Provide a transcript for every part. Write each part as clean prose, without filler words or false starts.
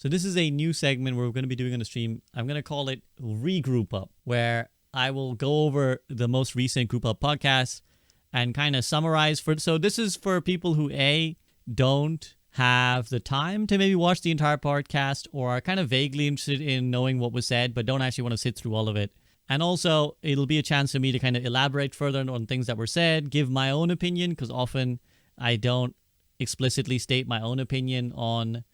So this is a new segment we're going to be doing on the stream. I'm going to call it Regroup Up, where I will go over the most recent Group Up podcasts and kind of summarize so this is for people who don't have the time to maybe watch the entire podcast or are kind of vaguely interested in knowing what was said but don't actually want to sit through all of it. And also, it'll be a chance for me to kind of elaborate further on things that were said, give my own opinion, because often I don't explicitly state my own opinion on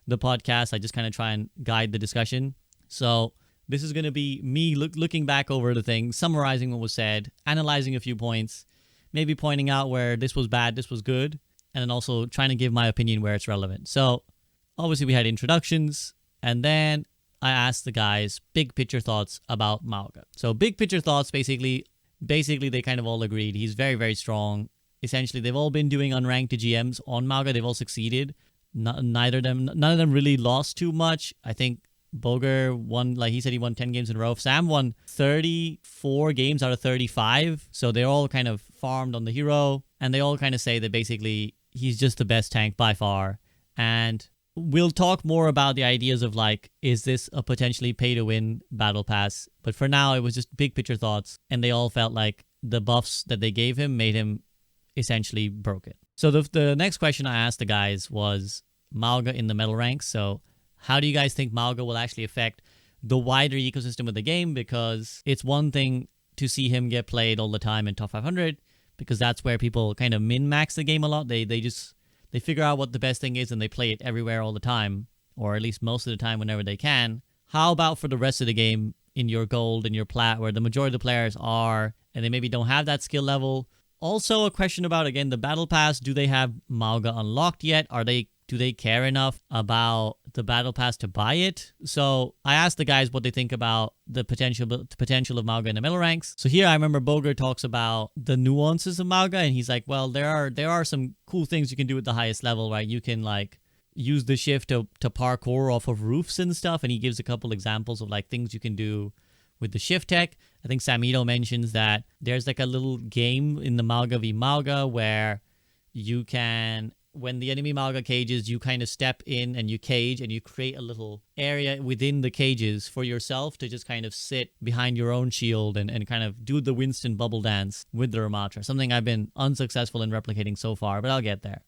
the podcast. I just kind of try and guide the discussion. So this is going to be me looking back over the thing, summarizing what was said, analyzing a few points, maybe pointing out where this was bad, this was good, and then also trying to give my opinion where it's relevant. So obviously we had introductions, and then I asked the guys big picture thoughts about Mauga. So big picture thoughts, basically they kind of all agreed. He's very, very strong. Essentially, they've all been doing unranked GMs on Mauga. They've all succeeded. None of them really lost too much. I think Boger won, like he said, he won 10 games in a row. Sam won 34 games out of 35. So they're all kind of farmed on the hero. And they all kind of say that basically he's just the best tank by far. And we'll talk more about the ideas of like, is this a potentially pay-to-win battle pass? But for now, it was just big picture thoughts. And they all felt like the buffs that they gave him made him essentially broken. So the next question I asked the guys was Mauga in the medal ranks. So how do you guys think Mauga will actually affect the wider ecosystem of the game? Because it's one thing to see him get played all the time in top 500, because that's where people kind of min-max the game a lot. They figure out what the best thing is and they play it everywhere all the time, or at least most of the time whenever they can. How about for the rest of the game in your gold and your plat, where the majority of the players are and they maybe don't have that skill level? Also a question about, again, the battle pass. Do they have Mauga unlocked yet? Do they care enough about the battle pass to buy it? So I asked the guys what they think about the potential of Mauga in the middle ranks. So here I remember Boger talks about the nuances of Mauga, and he's like, well, there are some cool things you can do at the highest level, right? You can like use the shift to parkour off of roofs and stuff, and he gives a couple examples of like things you can do with the shift tech. I think Samito mentions that there's like a little game in the Mauga v Mauga where you can, when the enemy Mauga cages, you kind of step in and you cage and you create a little area within the cages for yourself to just kind of sit behind your own shield and kind of do the Winston bubble dance with the Ramatra. Something I've been unsuccessful in replicating so far, but I'll get there.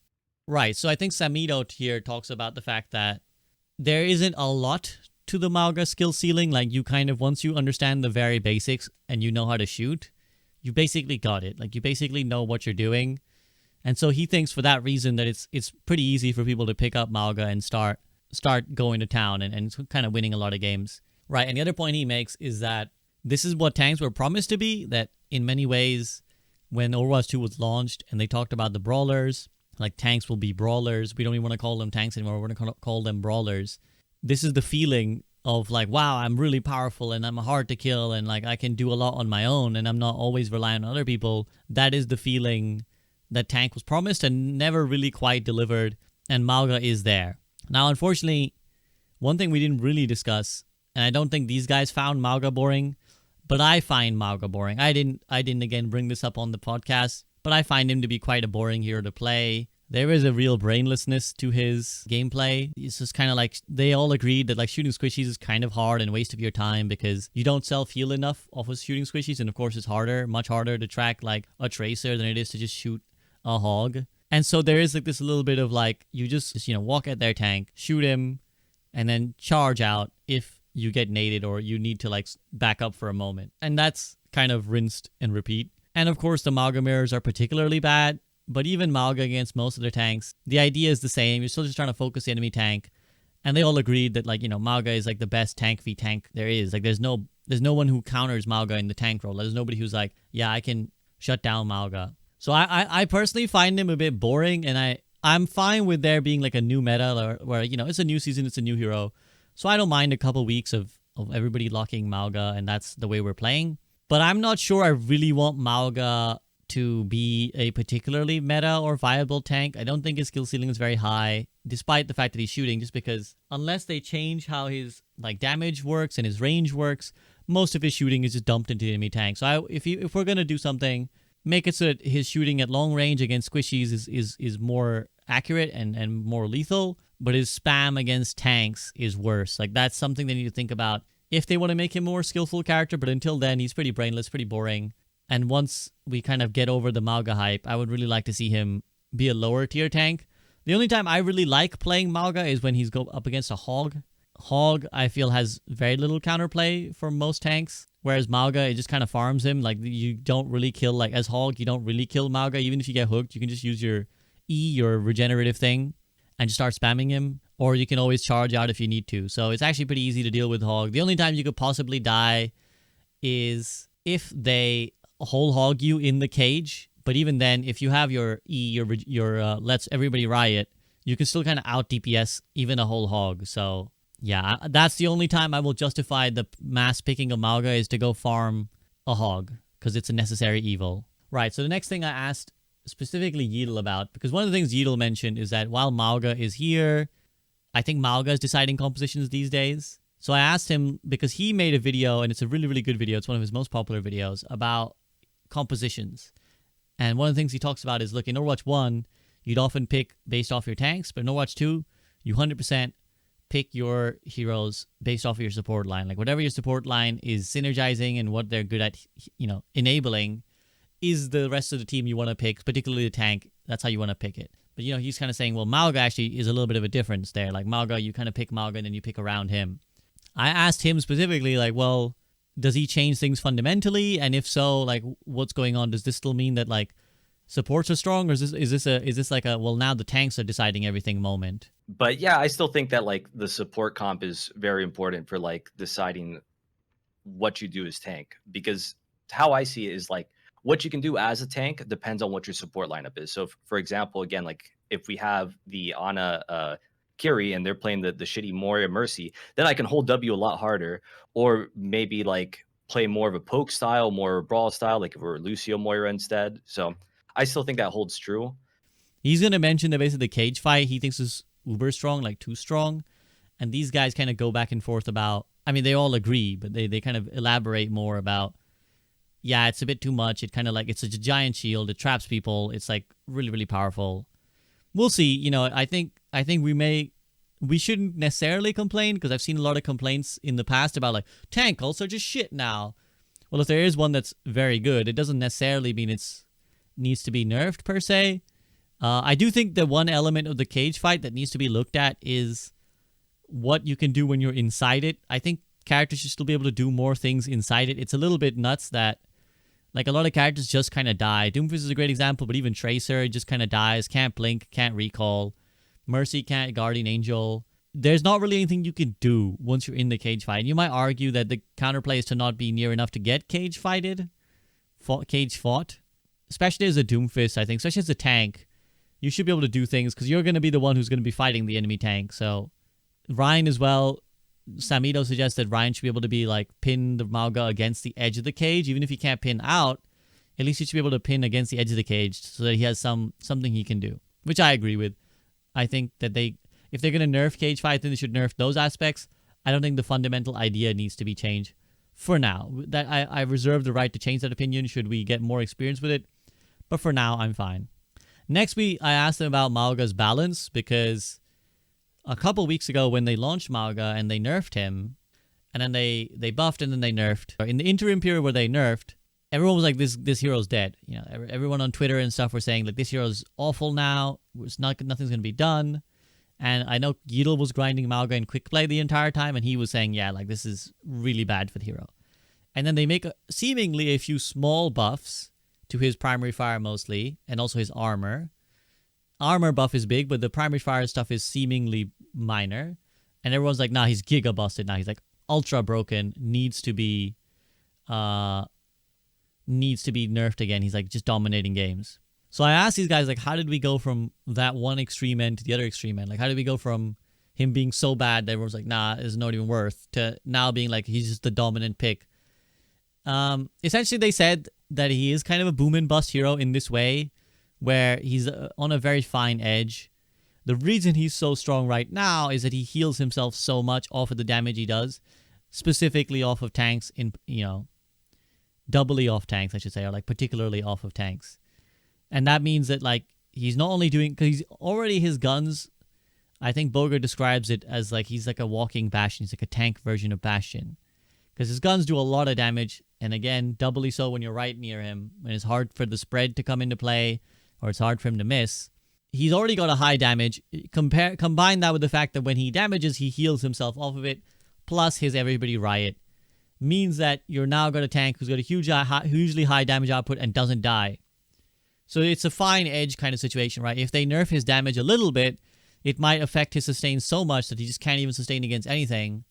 Right, so I think Samito here talks about the fact that there isn't a lot to the Mauga skill ceiling. Like you kind of, once you understand the very basics and you know how to shoot, you basically got it. Like you basically know what you're doing. And so he thinks for that reason that it's pretty easy for people to pick up Mauga and start going to town and kind of winning a lot of games. Right, and the other point he makes is that this is what tanks were promised to be, that in many ways when Overwatch 2 was launched and they talked about the brawlers, like tanks will be brawlers. We don't even want to call them tanks anymore. We're going to call them brawlers. This is the feeling of like, wow, I'm really powerful and I'm hard to kill and like I can do a lot on my own and I'm not always relying on other people. That is the feeling that tank was promised and never really quite delivered, and Mauga is there. Now, unfortunately, one thing we didn't really discuss, and I don't think these guys found Mauga boring, but I find Mauga boring. I didn't again bring this up on the podcast, but I find him to be quite a boring hero to play. There is a real brainlessness to his gameplay. It's just kind of like, they all agreed that like shooting squishies is kind of hard and a waste of your time because you don't self-heal enough off of shooting squishies, and of course it's much harder to track like a tracer than it is to just shoot a hog. And so there is like this little bit of like, you just walk at their tank, shoot him, and then charge out if you get naded or you need to like back up for a moment. And that's kind of rinsed and repeat. And of course the Mauga mirrors are particularly bad, but even Mauga against most of their tanks, the idea is the same. You're still just trying to focus the enemy tank. And they all agreed that like, Mauga is like the best tank v tank there is. Like there's no one who counters Mauga in the tank role. There's nobody who's like, yeah, I can shut down Mauga. So I personally find him a bit boring, and I'm fine with there being like a new meta where it's a new season, it's a new hero. So I don't mind a couple weeks of everybody locking Mauga, and that's the way we're playing. But I'm not sure I really want Mauga to be a particularly meta or viable tank. I don't think his skill ceiling is very high, despite the fact that he's shooting, just because unless they change how his like damage works and his range works, most of his shooting is just dumped into the enemy tank. So if we're gonna do something, make it so that his shooting at long range against squishies is more accurate and more lethal. but his spam against tanks is worse. Like, that's something they need to think about if they want to make him a more skillful character. But until then, he's pretty brainless, pretty boring. And once we kind of get over the Mauga hype, I would really like to see him be a lower tier tank. The only time I really like playing Mauga is when he's go up against a Hog. Hog, I feel, has very little counterplay for most tanks, whereas Mauga, it just kind of farms him. Like, you don't really kill, like, as Hog, you don't really kill Mauga. Even if you get hooked, you can just use your E, your regenerative thing, and just start spamming him. Or you can always charge out if you need to. So it's actually pretty easy to deal with Hog. The only time you could possibly die is if they whole hog you in the cage. But even then, if you have your E, your lets everybody riot, you can still kind of out DPS even a whole hog. So yeah, that's the only time I will justify the mass picking of Mauga, is to go farm a hog, because it's a necessary evil. Right, so the next thing I asked specifically Yeatle about, because one of the things Yeatle mentioned is that while Mauga is here, I think Mauga is deciding compositions these days. So I asked him, because he made a video, and it's a really, really good video, it's one of his most popular videos, about compositions. And one of the things he talks about is, look, in Overwatch 1, you'd often pick based off your tanks, but in Overwatch 2, you 100% pick your heroes based off of your support line. Like, whatever your support line is synergizing and what they're good at, enabling, is the rest of the team you want to pick, particularly the tank. That's how you want to pick it. But, he's kind of saying, well, Mauga actually is a little bit of a difference there. Like, Mauga, you kind of pick Mauga and then you pick around him. I asked him specifically, like, well, does he change things fundamentally? And if so, like, what's going on? Does this still mean that, like, supports are strong? Or is this like a, well, now the tanks are deciding everything moment? But yeah, I still think that, like, the support comp is very important for, like, deciding what you do as tank. Because how I see it is, like, what you can do as a tank depends on what your support lineup is. So, for example, again, like, if we have the Ana Kiri and they're playing the shitty Moira Mercy, then I can hold W a lot harder, or maybe, like, play more of a poke style, more brawl style, like if we're Lucio Moira instead. So I still think that holds true. He's going to mention that basically the cage fight he thinks is uber strong, like too strong. And these guys kind of go back and forth about, I mean, they all agree, but they kind of elaborate more about, yeah, it's a bit too much. It kind of like, it's a giant shield. It traps people. It's like really, really powerful. We'll see. I think we shouldn't necessarily complain, because I've seen a lot of complaints in the past about, like, tank ults are just shit now. Well, if there is one that's very good, it doesn't necessarily mean it's needs to be nerfed per se. I do think that one element of the cage fight that needs to be looked at is what you can do when you're inside it. I think characters should still be able to do more things inside it. It's a little bit nuts that, like, a lot of characters just kind of die. Doomfist is a great example, but even Tracer just kind of dies, can't blink, can't recall. Mercy can't Guardian Angel. There's not really anything you can do once you're in the cage fight. You might argue that the counterplay is to not be near enough to get cage fought. Especially as a Doomfist, I think, especially as a tank, you should be able to do things, because you're going to be the one who's going to be fighting the enemy tank. So Ryan as well, Samido suggests that Ryan should be able to be, like, pin the Mauga against the edge of the cage. Even if he can't pin out, at least he should be able to pin against the edge of the cage so that he has something he can do, which I agree with. I think that if they're going to nerf cage fight, then they should nerf those aspects. I don't think the fundamental idea needs to be changed for now. That I reserve the right to change that opinion should we get more experience with it. But for now, I'm fine. Next, I asked them about Mauga's balance, because a couple weeks ago when they launched Mauga and they nerfed him, and then they buffed and then they nerfed. In the interim period where they nerfed, everyone was like, this hero's dead. Everyone on Twitter and stuff were saying, like, this hero's awful now. Nothing's going to be done. And I know Yeatle was grinding Mauga in quick play the entire time, and he was saying, yeah, like, this is really bad for the hero. And then they make seemingly a few small buffs to his primary fire mostly, and also his armor. Armor buff is big, but the primary fire stuff is seemingly minor. And everyone's like, nah, he's giga busted now. He's like ultra broken, needs to be nerfed again. He's like just dominating games. So I asked these guys, like, how did we go from that one extreme end to the other extreme end? Like, how did we go from him being so bad that everyone's like, nah, it's not even worth, to now being like, he's just the dominant pick? Essentially, they said that he is kind of a boom and bust hero in this way, where he's on a very fine edge. The reason he's so strong right now is that he heals himself so much off of the damage he does, specifically off of tanks, doubly off tanks, I should say, or like particularly off of tanks. And that means that, like, he's not only doing, because he's already, his guns, I think Boga describes it as like he's like a walking Bastion. He's like a tank version of Bastion. Because his guns do a lot of damage, and again, doubly so when you're right near him, when it's hard for the spread to come into play, or it's hard for him to miss. He's already got a high damage. Combine that with the fact that when he damages, he heals himself off of it, plus his Everybody Riot, means that you're now got a tank who's got a hugely high damage output and doesn't die. So it's a fine edge kind of situation, right? If they nerf his damage a little bit, it might affect his sustain so much that he just can't even sustain against anything.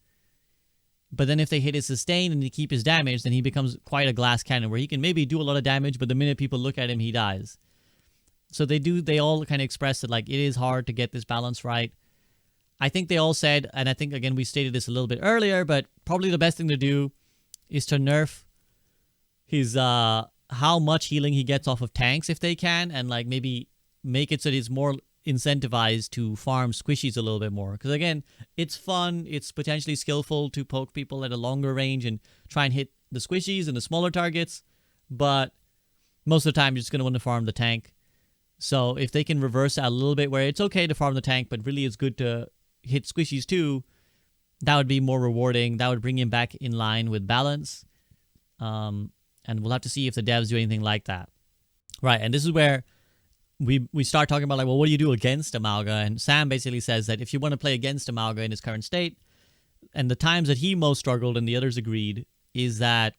But then if they hit his sustain and they keep his damage, then he becomes quite a glass cannon where he can maybe do a lot of damage, but the minute people look at him, he dies. So they all kind of express that like it is hard to get this balance right. I think they all said, and I think again we stated this a little bit earlier, but probably the best thing to do is to nerf his how much healing he gets off of tanks if they can, and like maybe make it so that he's more incentivized to farm squishies a little bit more. Because again, it's fun, it's potentially skillful to poke people at a longer range and try and hit the squishies and the smaller targets, but most of the time you're just going to want to farm the tank. So if they can reverse that a little bit where it's okay to farm the tank, but really it's good to hit squishies too, that would be more rewarding. That would bring him back in line with balance. And we'll have to see if the devs do anything like that. Right, and this is where we start talking about like, well, what do you do against a Mauga? And Sam basically says that if you want to play against a Mauga in his current state, and the times that he most struggled and the others agreed, is that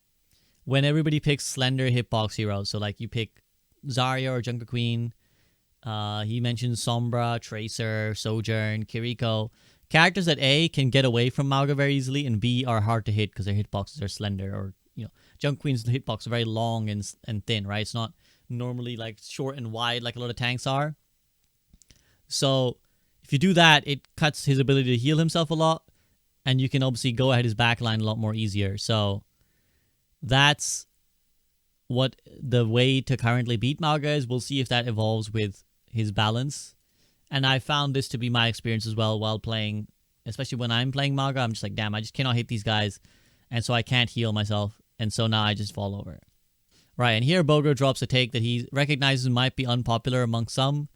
when everybody picks slender hitbox heroes, so like you pick Zarya or Junker Queen, he mentions Sombra, Tracer, Sojourn, Kiriko, characters that A, can get away from Mauga very easily, and B, are hard to hit because their hitboxes are slender, or, you know, Junker Queen's hitbox are very long and thin, right? It's not normally like short and wide like a lot of tanks are. So if you do that, it cuts his ability to heal himself a lot, and you can obviously go ahead his backline a lot more easier. So that's what the way to currently beat Mauga is. We'll see if that evolves with his balance. And I found this to be my experience as well while playing, especially when I'm playing Mauga. I'm just like, damn, I just cannot hit these guys, and so I can't heal myself, and so now I just fall over. Right, and here Boga drops a take that he recognizes might be unpopular among some.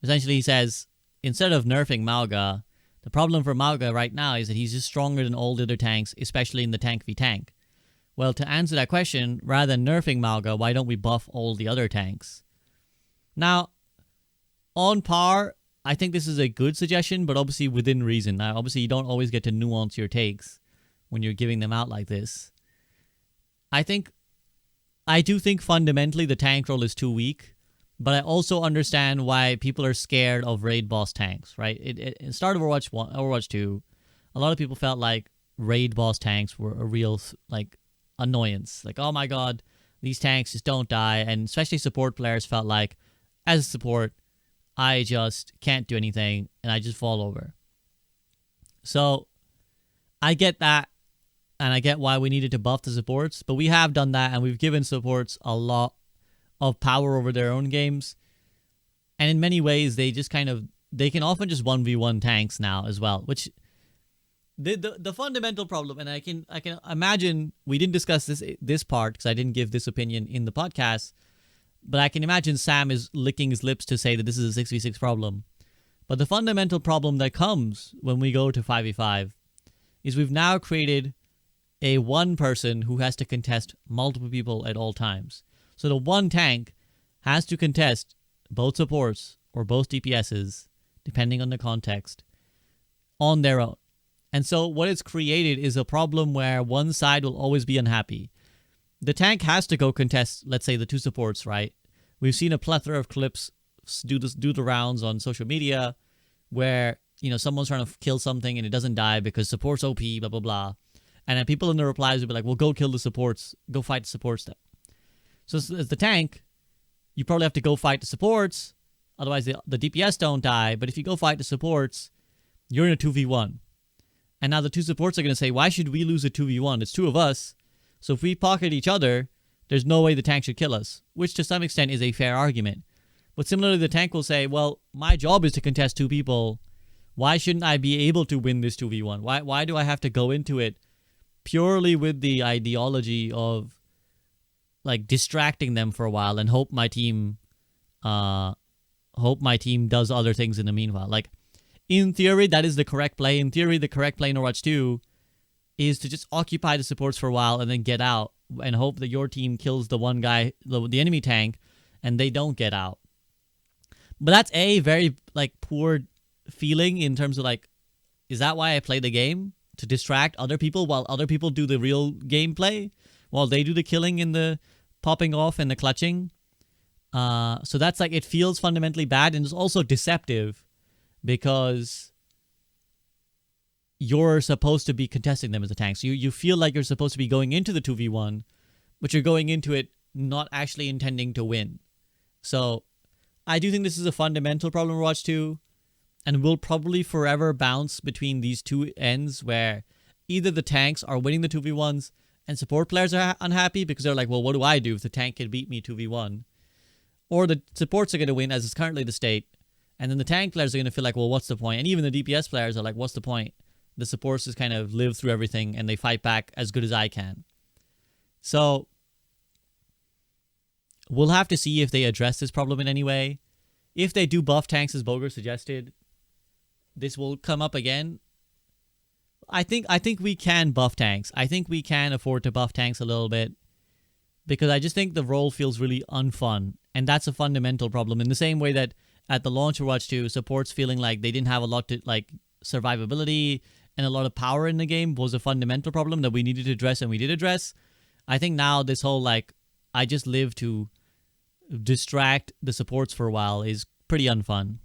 Essentially, he says, instead of nerfing Mauga, the problem for Mauga right now is that he's just stronger than all the other tanks, especially in the tank v tank. Well, to answer that question, rather than nerfing Mauga, why don't we buff all the other tanks? Now, on par, I think this is a good suggestion, but obviously within reason. Now, obviously, you don't always get to nuance your takes when you're giving them out like this. I do think fundamentally the tank role is too weak, but I also understand why people are scared of raid boss tanks, right? It started Overwatch 2, a lot of people felt like raid boss tanks were a real like annoyance. Like, oh my god, these tanks just don't die, and especially support players felt like, as a support, I just can't do anything, and I just fall over. So, I get that, and I get why we needed to buff the supports, but we have done that, and we've given supports a lot of power over their own games. And in many ways, they can often just 1v1 tanks now as well, which the fundamental problem, and I can imagine, we didn't discuss this part because I didn't give this opinion in the podcast, but I can imagine Sam is licking his lips to say that this is a 6v6 problem. But the fundamental problem that comes when we go to 5v5 is we've now created a one person who has to contest multiple people at all times. So the one tank has to contest both supports or both DPSs, depending on the context, on their own. And so what it's created is a problem where one side will always be unhappy. The tank has to go contest, let's say, the two supports, right? We've seen a plethora of clips do the rounds on social media where, you know, someone's trying to kill something and it doesn't die because support's OP, blah, blah, blah. And then people in the replies will be like, well, go kill the supports. Go fight the supports then. So as the tank, you probably have to go fight the supports. Otherwise, the DPS don't die. But if you go fight the supports, you're in a 2v1. And now the two supports are going to say, why should we lose a 2v1? It's two of us. So if we pocket each other, there's no way the tank should kill us. Which to some extent is a fair argument. But similarly, the tank will say, well, my job is to contest two people. Why shouldn't I be able to win this 2v1? Why do I have to go into it purely with the ideology of like distracting them for a while and hope my team does other things in the meanwhile? Like, in theory, that is the correct play. In theory, the correct play in Overwatch 2 is to just occupy the supports for a while and then get out and hope that your team kills the one guy, the enemy tank, and they don't get out. But that's a very like poor feeling in terms of like, is that why I play the game? To distract other people while other people do the real gameplay? While they do the killing and the popping off and the clutching? So that's like, it feels fundamentally bad, and it's also deceptive because you're supposed to be contesting them as a tank. So you feel like you're supposed to be going into the 2v1, but you're going into it not actually intending to win. So I do think this is a fundamental problem with Overwatch 2, and will probably forever bounce between these two ends where either the tanks are winning the 2v1s and support players are unhappy because they're like, well, what do I do if the tank can beat me 2v1? Or the supports are going to win, as is currently the state, and then the tank players are going to feel like, well, what's the point? And even the DPS players are like, what's the point? The supports just kind of live through everything and they fight back as good as I can. So we'll have to see if they address this problem in any way. If they do buff tanks, as Boger suggested, this will come up again. I think we can buff tanks. I think we can afford to buff tanks a little bit, because I just think the role feels really unfun. And that's a fundamental problem. In the same way that at the launch of Overwatch 2, supports feeling like they didn't have a lot to, like, survivability and a lot of power in the game was a fundamental problem that we needed to address, and we did address. I think now this whole, like, I just live to distract the supports for a while is pretty unfun.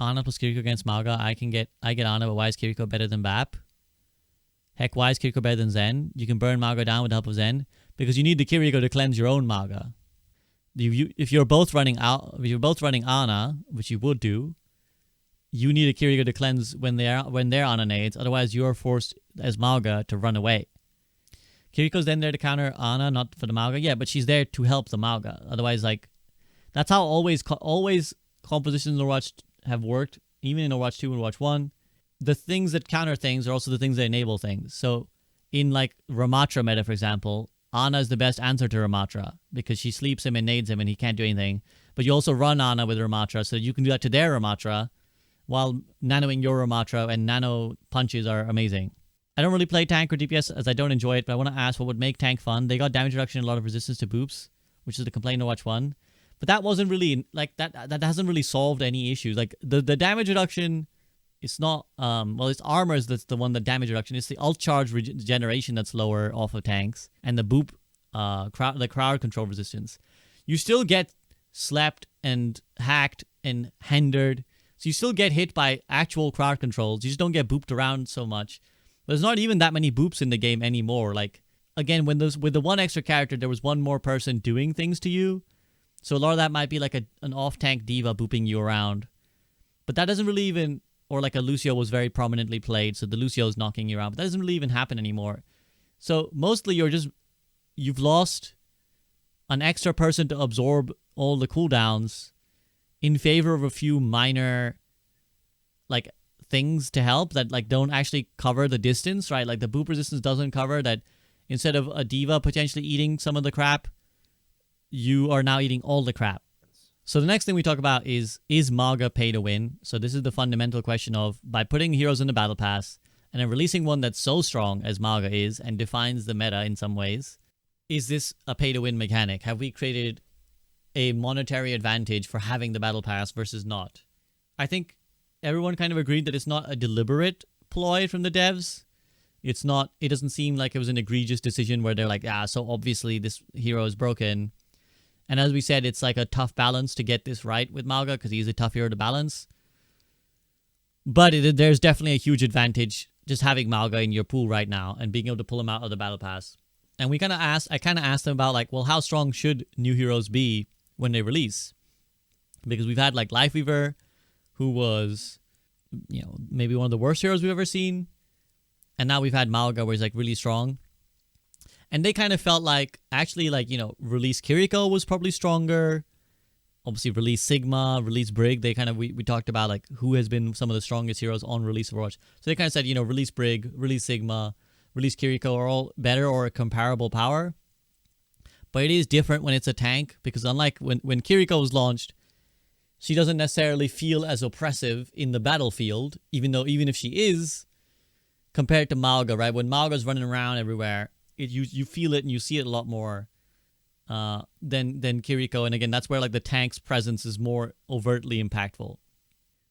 Ana plus Kiriko against Mauga. I get Ana, but why is Kiriko better than BAP? Heck, why is Kiriko better than Zen? You can burn Mauga down with the help of Zen, because you need the Kiriko to cleanse your own Mauga. If you're both running Ana, which you would do, you need a Kiriko to cleanse when they're Ana nades. Otherwise, you're forced as Mauga to run away. Kiriko's then there to counter Ana, not for the Mauga. Yeah, but she's there to help the Mauga. Otherwise, like, that's how always compositions in Overwatch have worked, even in Overwatch 2 and Overwatch 1. The things that counter things are also the things that enable things. So in, like, Ramatra meta, for example, Ana is the best answer to Ramatra because she sleeps him and nades him and he can't do anything. But you also run Ana with Ramatra, so you can do that to their Ramatra while nanoing your Ramatra, and nano punches are amazing. I don't really play tank or DPS as I don't enjoy it, but I want to ask what would make tank fun. They got damage reduction and a lot of resistance to boops, which is the complaint of Overwatch 1. But that wasn't really, like, that hasn't really solved any issues. Like, the damage reduction, it's not, well, it's armors that's the one that damage reduction. It's the ult charge regeneration that's lower off of tanks, and the boop, the crowd control resistance. You still get slept and hacked and hindered, so you still get hit by actual crowd controls. You just don't get booped around so much. There's not even that many boops in the game anymore. Like, again, with the one extra character, there was one more person doing things to you. So a lot of that might be like an off-tank diva booping you around. But that doesn't really even... Or like a Lucio was very prominently played, so the Lucio's knocking you around. But that doesn't really even happen anymore. So mostly you've lost an extra person to absorb all the cooldowns in favor of a few minor, like, things to help that, like, don't actually cover the distance, right? Like, the boop resistance doesn't cover that. Instead of a diva potentially eating some of the crap, you are now eating all the crap. So the next thing we talk about is Mauga pay to win? So this is the fundamental question of, by putting heroes in the battle pass and then releasing one that's so strong as Mauga is and defines the meta in some ways, is this a pay to win mechanic? Have we created a monetary advantage for having the battle pass versus not? I think everyone kind of agreed that it's not a deliberate ploy from the devs. It doesn't seem like it was an egregious decision where they're like, so obviously this hero is broken. And as we said, it's like a tough balance to get this right with Mauga because he's a tough hero to balance. But there's definitely a huge advantage just having Mauga in your pool right now and being able to pull him out of the battle pass. And I kind of asked them about, like, well, how strong should new heroes be when they release? Because we've had, like, Lifeweaver, who was, you know, maybe one of the worst heroes we've ever seen. And now we've had Mauga, where he's, like, really strong. And they kind of felt like, actually, like, you know, release Kiriko was probably stronger. Obviously, release Sigma, release Brig. They kind of, we talked about, like, who has been some of the strongest heroes on release of Overwatch. So they kind of said, you know, release Brig, release Sigma, release Kiriko are all better or a comparable power. But it is different when it's a tank, because unlike when Kiriko was launched, she doesn't necessarily feel as oppressive in the battlefield, even if she is, compared to Mauga, right? When Mauga's running around everywhere, you feel it and you see it a lot more than Kiriko. And again, that's where like the tank's presence is more overtly impactful.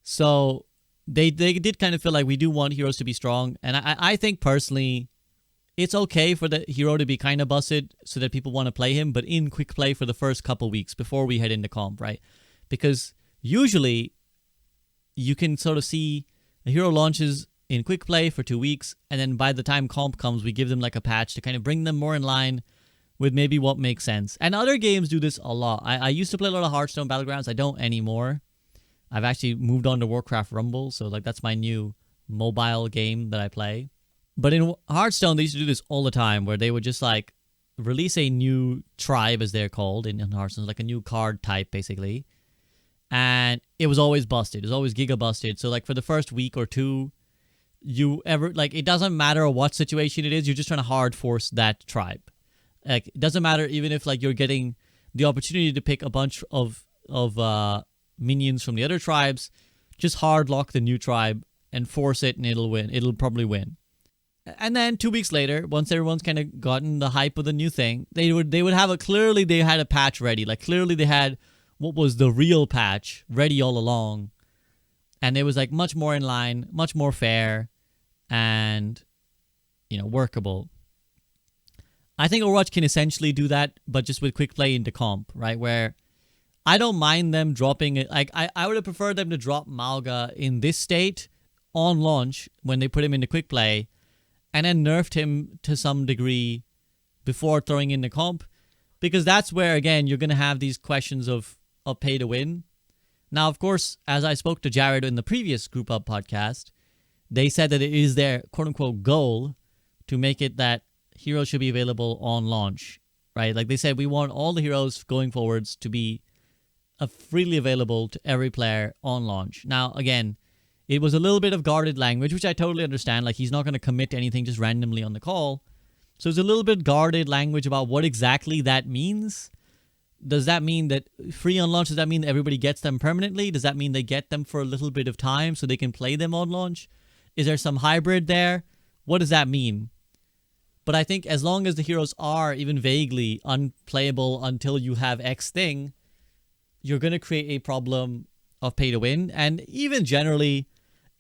So they did kind of feel like we do want heroes to be strong, and I think personally, it's okay for the hero to be kind of busted so that people want to play him, but in quick play for the first couple weeks before we head into comp, right? Because usually you can sort of see a hero launches in quick play for 2 weeks, and then by the time comp comes, we give them like a patch to kind of bring them more in line with maybe what makes sense. And other games do this a lot. I used to play a lot of Hearthstone Battlegrounds. I don't anymore. I've actually moved on to Warcraft Rumble, so like that's my new mobile game that I play. But in Hearthstone, they used to do this all the time, where they would just like release a new tribe, as they're called in Hearthstone, like a new card type, basically. And it was always busted. It was always giga busted. So like for the first week or two, it doesn't matter what situation it is, you're just trying to hard force that tribe. Like it doesn't matter even if like you're getting the opportunity to pick a bunch of minions from the other tribes, just hard lock the new tribe and force it, and it'll win. It'll probably win. And then 2 weeks later, once everyone's kind of gotten the hype of the new thing, they would have clearly they had a patch ready. Like clearly they had what was the real patch ready all along. And it was like much more in line, much more fair, and workable. I think Overwatch can essentially do that, but just with quick play into comp, right? Where I don't mind them dropping it. Like I would have preferred them to drop Mauga in this state on launch when they put him into quick play, and then nerfed him to some degree before throwing in the comp, because that's where again you're gonna have these questions of pay to win. Now, of course, as I spoke to Jared in the previous Group Up podcast, they said that it is their quote unquote goal to make it that heroes should be available on launch, right? Like they said, we want all the heroes going forwards to be freely available to every player on launch. Now, again, it was a little bit of guarded language, which I totally understand. Like he's not going to commit to anything just randomly on the call. So it's a little bit guarded language about what exactly that means. Does that mean that free on launch? Does that mean that everybody gets them permanently? Does that mean they get them for a little bit of time so they can play them on launch? Is there some hybrid there? What does that mean? But I think as long as the heroes are even vaguely unplayable until you have X thing, you're going to create a problem of pay to win. And even generally,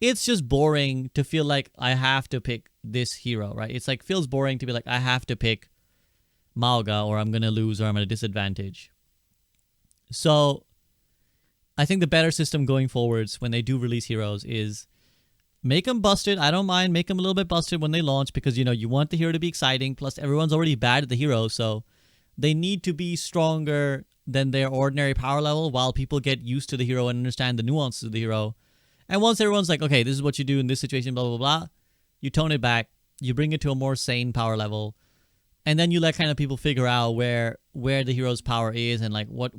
it's just boring to feel like I have to pick this hero, right? It's like feels boring to be like I have to pick Mauga or I'm going to lose or I'm at a disadvantage. So I think the better system going forwards when they do release heroes is make them busted. I don't mind. Make them a little bit busted when they launch because, you want the hero to be exciting. Plus, everyone's already bad at the hero, so they need to be stronger than their ordinary power level while people get used to the hero and understand the nuances of the hero. And once everyone's like, okay, this is what you do in this situation, blah, blah, blah, you tone it back. You bring it to a more sane power level. And then you let kind of people figure out where the hero's power is and like what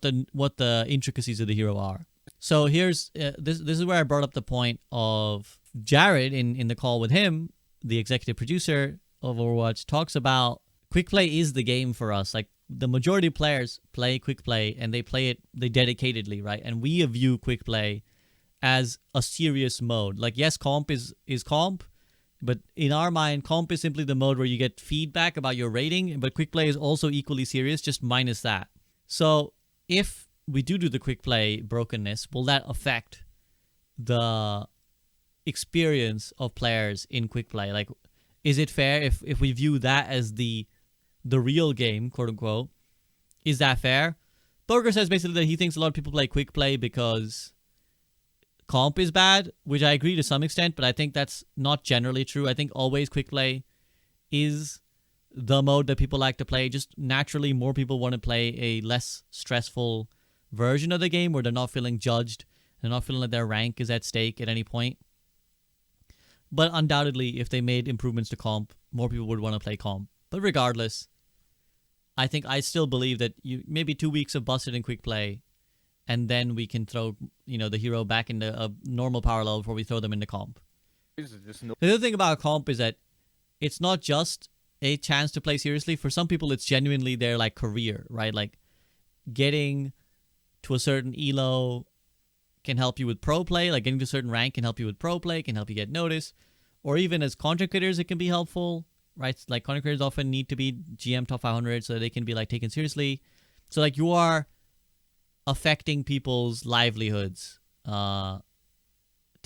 the intricacies of the hero are. So here's this is where I brought up the point of Jared in the call with him, the executive producer of Overwatch, talks about quick play is the game for us. Like the majority of players play quick play and they play it dedicatedly, right? And we view quick play as a serious mode. Like yes, comp is comp, but in our mind, comp is simply the mode where you get feedback about your rating, but quick play is also equally serious, just minus that. So if we do the quick play brokenness, will that affect the experience of players in quick play? Like, is it fair if we view that as the real game, quote unquote? Is that fair? Burger says basically that he thinks a lot of people play quick play because comp is bad, which I agree to some extent, but I think that's not generally true. I think always quick play is the mode that people like to play. Just naturally, more people want to play a less stressful version of the game where they're not feeling judged, they're not feeling like their rank is at stake at any point. But undoubtedly, if they made improvements to comp, more people would want to play comp. But regardless, I think I still believe that maybe 2 weeks of busted and quick play, and then we can throw the hero back into a normal power level before we throw them into comp. The other thing about comp is that it's not just a chance to play seriously. For some people, it's genuinely their like career, right? Like getting to a certain elo can help you with pro play, like getting to a certain rank can help you with pro play, can help you get noticed. Or even as content creators, it can be helpful, right? Like content creators often need to be GM top 500 so they can be like taken seriously. So like you are affecting people's livelihoods to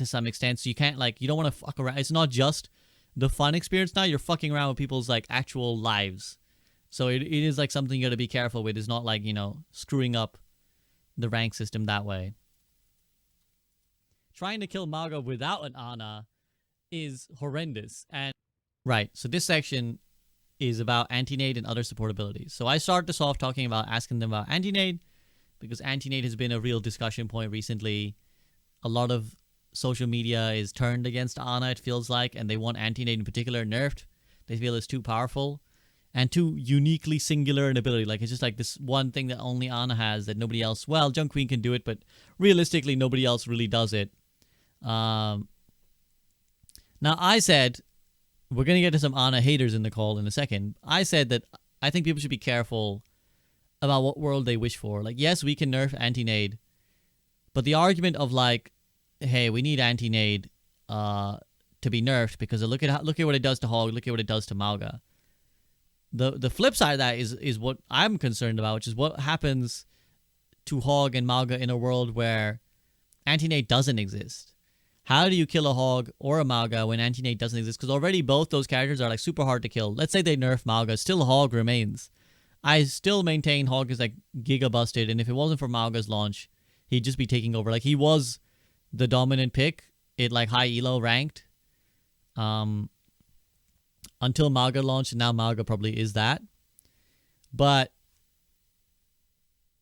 some extent. So you can't like, you don't want to fuck around. It's not just the fun experience now. You're fucking around with people's like actual lives. So it is like something you got to be careful with. It's not like, you know, screwing up the rank system that way. Trying to kill Mauga without an Ana is horrendous. And right, so this section is about anti-nade and other support abilities. So I started this off talking about asking them about anti-nade because anti-nade has been a real discussion point recently. A lot of social media is turned against Ana, it feels like, and they want anti-nade in particular nerfed. They feel it's too powerful and too uniquely singular an ability. Like, it's just like this one thing that only Ana has that nobody else... Well, Junk Queen can do it, but realistically, nobody else really does it. Now, I said... We're going to get to some Ana haters in the call in a second. I said that I think people should be careful about what world they wish for. Like, yes, we can nerf anti-nade, but the argument of like, hey, we need anti-nade to be nerfed because look at what it does to Hog, look at what it does to Mauga. The flip side of that is what I'm concerned about, which is what happens to Hog and Mauga in a world where anti-nade doesn't exist. How do you kill a Hog or a Mauga when anti-nade doesn't exist? Because already both those characters are like super hard to kill. Let's say they nerf Mauga, still Hog remains. I still maintain Hog is like giga busted, and if it wasn't for Mauga's launch, he'd just be taking over. Like, he was the dominant pick at like high elo ranked until Mauga launched, and now Mauga probably is that. But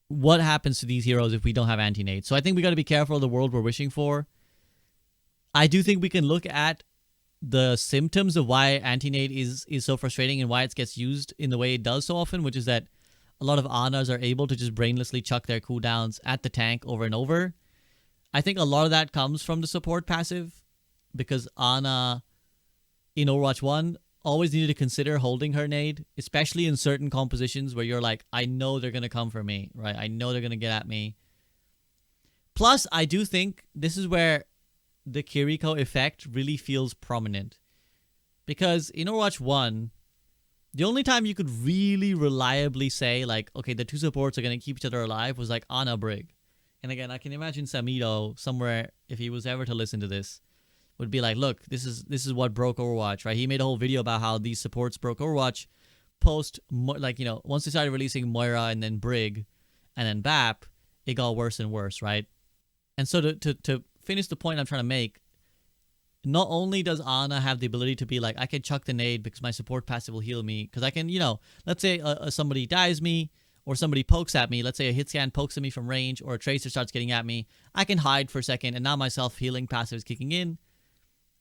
what happens to these heroes if we don't have anti-nade? So I think we got to be careful of the world we're wishing for. I do think we can look at the symptoms of why anti-nade is so frustrating and why it gets used in the way it does so often, which is that a lot of Anas are able to just brainlessly chuck their cooldowns at the tank over and over. I think a lot of that comes from the support passive because Ana in Overwatch 1 always needed to consider holding her nade, especially in certain compositions where you're like, I know they're going to come for me, right? I know they're going to get at me. Plus, I do think this is where the Kiriko effect really feels prominent. Because in Overwatch 1, the only time you could really reliably say, like, okay, the two supports are going to keep each other alive was like Ana Brig. And again, I can imagine Samido somewhere, if he was ever to listen to this, would be like, look, this is what broke Overwatch, right? He made a whole video about how these supports broke Overwatch post, like, you know, once they started releasing Moira and then Brig and then BAP, it got worse and worse, right? And so to finish the point I'm trying to make, not only does Ana have the ability to be like, I can chuck the nade because my support passive will heal me, because I can, you know, let's say somebody dies me or somebody pokes at me, let's say a hit scan pokes at me from range or a tracer starts getting at me, I can hide for a second and now my self-healing passive is kicking in,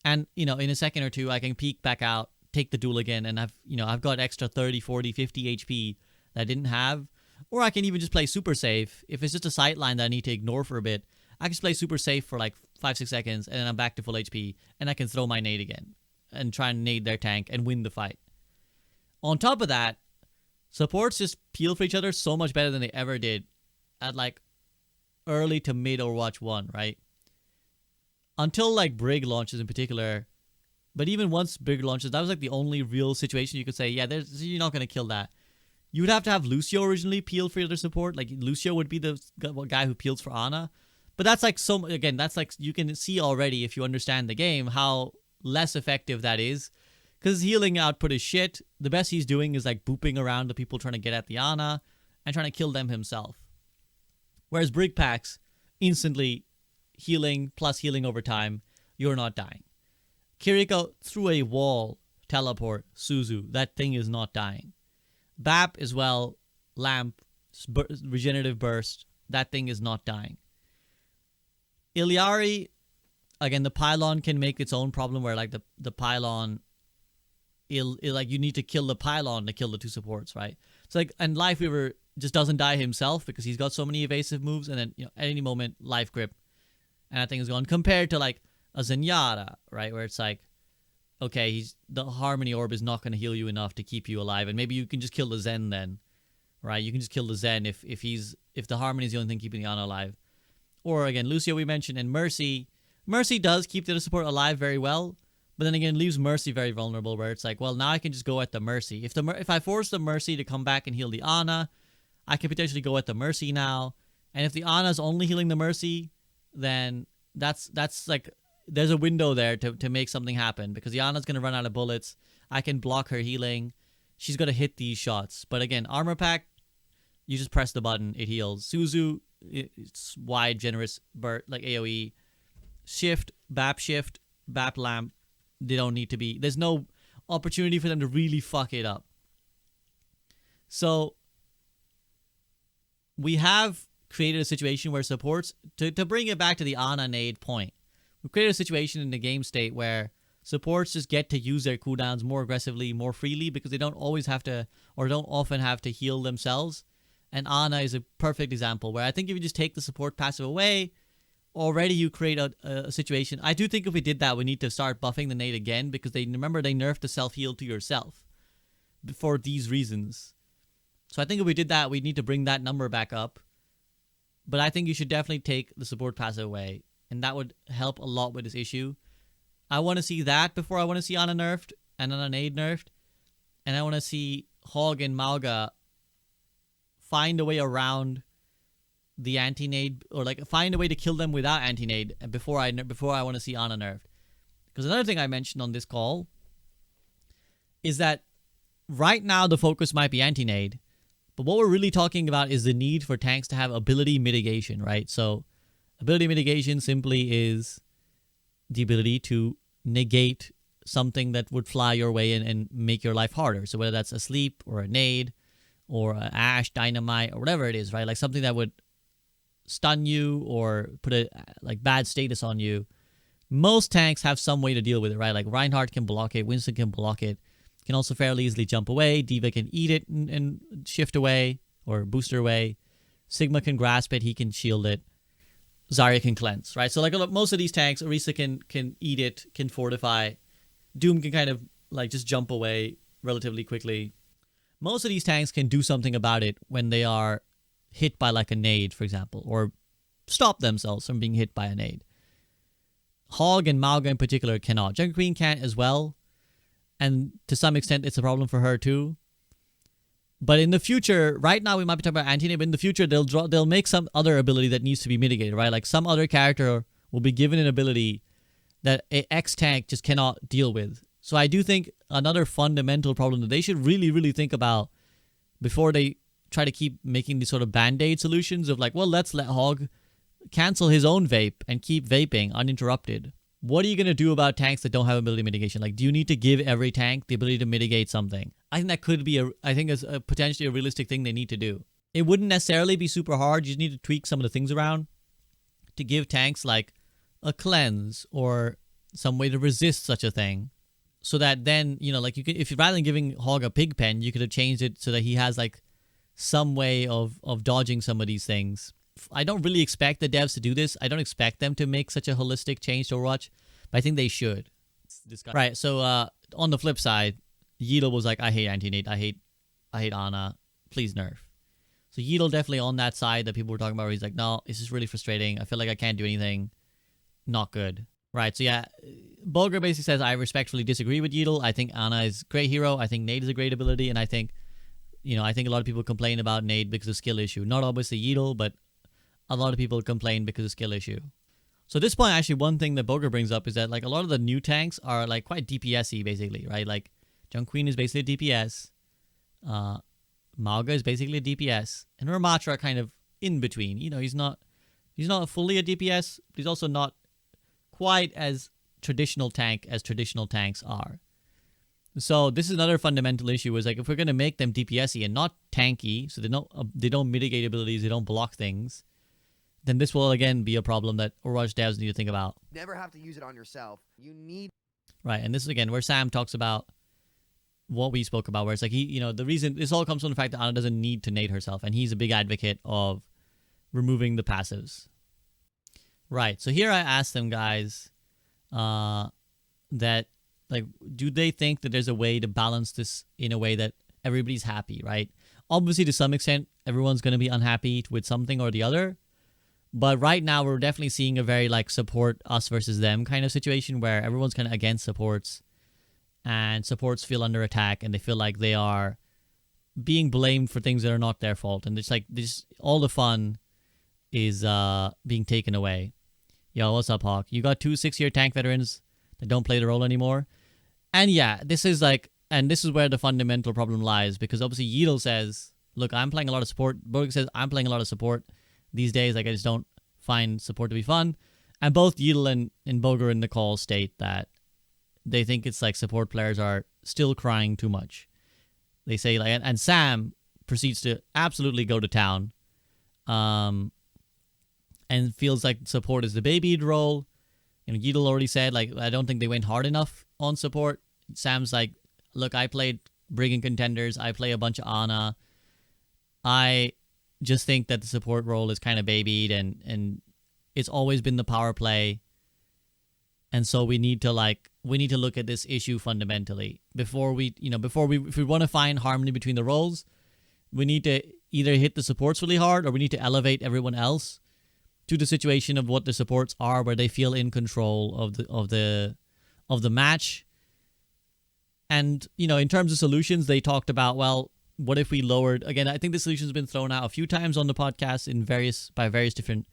and, you know, in a second or two I can peek back out, take the duel again, and I've got extra 30, 40, 50 HP that I didn't have. Or I can even just play super safe. If it's just a sight line that I need to ignore for a bit, I can just play super safe for like 5-6 seconds, and then I'm back to full HP, and I can throw my nade again and try and nade their tank and win the fight. On top of that, supports just peel for each other so much better than they ever did at like early to mid Overwatch 1, right? Until like Brig launches in particular, but even once Brig launches, that was like the only real situation you could say, yeah, you're not going to kill that. You would have to have Lucio originally peel for other support. Like, Lucio would be the guy who peels for Ana. But that's like again, that's like, you can see already if you understand the game how less effective that is. Because healing output is shit. The best he's doing is like booping around the people trying to get at the Ana and trying to kill them himself. Whereas Brig packs, instantly healing plus healing over time, you're not dying. Kiriko through a wall, teleport, Suzu, that thing is not dying. BAP as well, Lamp, regenerative burst, that thing is not dying. Iliari, again, the pylon can make its own problem where like the pylon, like you need to kill the pylon to kill the two supports, right? So like, and Lifeweaver just doesn't die himself because he's got so many evasive moves, and then, you know, at any moment life grip and that thing is gone, compared to like a Zenyatta, right, where it's like, okay, the Harmony Orb is not going to heal you enough to keep you alive, and maybe you can just kill the Zen then, right? You can just kill the Zen if the Harmony is the only thing keeping the Ana alive. or again, Lucio we mentioned, and Mercy. Mercy does keep the other support alive very well, but then again, leaves Mercy very vulnerable, where it's like, well, now I can just go at the Mercy. If I force the Mercy to come back and heal the Ana, I can potentially go at the Mercy now. And if the Ana's only healing the Mercy, then that's like, there's a window there to make something happen, because the Ana's going to run out of bullets. I can block her healing. She's going to hit these shots. But again, armor pack, you just press the button, it heals. Suzu, it's wide, generous, like AoE. Shift, BAP lamp, they don't need to be. There's no opportunity for them to really fuck it up. So we have created a situation where supports, to bring it back to the Ana nade point, we've created a situation in the game state where supports just get to use their cooldowns more aggressively, more freely, because they don't always have to, or don't often have to heal themselves. And Ana is a perfect example where I think if you just take the support passive away, already you create a situation. I do think if we did that, we need to start buffing the nade again, because remember they nerfed the self-heal to yourself for these reasons. So I think if we did that, we need to bring that number back up. But I think you should definitely take the support passive away, and that would help a lot with this issue. I want to see that before I want to see Ana nerfed and Ana nade nerfed. And I want to see Hog and Mauga find a way around the anti-nade, or like find a way to kill them without anti-nade before I want to see Ana nerfed. Because another thing I mentioned on this call is that right now the focus might be anti-nade, but what we're really talking about is the need for tanks to have ability mitigation, right? So ability mitigation simply is the ability to negate something that would fly your way and make your life harder. So whether that's a sleep or a nade or an ash, dynamite, or whatever it is, right? Like something that would stun you or put a like bad status on you. Most tanks have some way to deal with it, right? Like Reinhardt can block it, Winston can block it, can also fairly easily jump away. D.Va can eat it and shift away or booster away. Sigma can grasp it, he can shield it. Zarya can cleanse, right? So like most of these tanks, Orisa can eat it, can fortify. Doom can kind of like just jump away relatively quickly. Most of these tanks can do something about it when they are hit by like a nade, for example, or stop themselves from being hit by a nade. Hog and Mauga in particular cannot. Jungle Queen can't as well, and to some extent it's a problem for her too. But in the future, right now we might be talking about anti-nade, but in the future they'll make some other ability that needs to be mitigated, right? Like some other character will be given an ability that a X tank just cannot deal with. So I do think another fundamental problem that they should really, really think about before they try to keep making these sort of band-aid solutions of like, well, let's let Hog cancel his own vape and keep vaping uninterrupted. What are you going to do about tanks that don't have ability mitigation? Like, do you need to give every tank the ability to mitigate something? I think that could be is a potentially a realistic thing they need to do. It wouldn't necessarily be super hard. You just need to tweak some of the things around to give tanks like a cleanse or some way to resist such a thing. So that then, you know, like you could, if rather than giving Hog a pig pen, you could have changed it so that he has like some way of dodging some of these things. I don't really expect the devs to do this. I don't expect them to make such a holistic change to Overwatch, but I think they should. Right, so on the flip side, Yeatle was like, I hate anti-nade, I hate Ana, please nerf. So Yeatle definitely on that side that people were talking about where he's like, no, this is really frustrating. I feel like I can't do anything. Not good. Right, so yeah, Bulger basically says, I respectfully disagree with Yeatle. I think Ana is a great hero. I think Nade is a great ability, and I think a lot of people complain about Nade because of skill issue. Not obviously Yeatle, but a lot of people complain because of skill issue. So at this point, actually, one thing that Boger brings up is that like a lot of the new tanks are like quite DPS-y, basically, right? Like Jungle Queen is basically a DPS. Mauga is basically a DPS, and Ramatra kind of in between. You know, he's not fully a DPS, but he's also not quite as traditional tank as traditional tanks are. So this is another fundamental issue, is like if we're going to make them DPS-y and not tanky, so they don't mitigate abilities, they don't block things, then this will again be a problem that Overwatch devs need to think about. Never have to use it on yourself. You need... Right, and this is again where Sam talks about what we spoke about, where it's like the reason this all comes from the fact that Ana doesn't need to nade herself, and he's a big advocate of removing the passives. Right, so here I asked them guys that like, do they think that there's a way to balance this in a way that everybody's happy, right? Obviously, to some extent, everyone's going to be unhappy with something or the other. But right now, we're definitely seeing a very like support us versus them kind of situation where everyone's kind of against supports, and supports feel under attack, and they feel like they are being blamed for things that are not their fault, and it's like this all the fun is being taken away. Yo, what's up, Hawk? You got 2 6-year tank veterans that don't play the role anymore, and yeah, this is where the fundamental problem lies, because obviously Yeedle says, "Look, I'm playing a lot of support." Borg says, "I'm playing a lot of support these days. Like I just don't find support to be fun," and both Yeedle and Boger in the call state that they think it's like support players are still crying too much. They say like, and Sam proceeds to absolutely go to town, and feels like support is the babied role. You know, Yeedle already said like, I don't think they went hard enough on support. Sam's like, look, I played Brigand Contenders. I play a bunch of Ana. I just think that the support role is kind of babied, and it's always been the power play. And so we need to look at this issue fundamentally if we want to find harmony between the roles, we need to either hit the supports really hard, or we need to elevate everyone else to the situation of what the supports are, where they feel in control of the match. And in terms of solutions, they talked about, well, what if we lowered, again, I think the solution's been thrown out a few times on the podcast by various different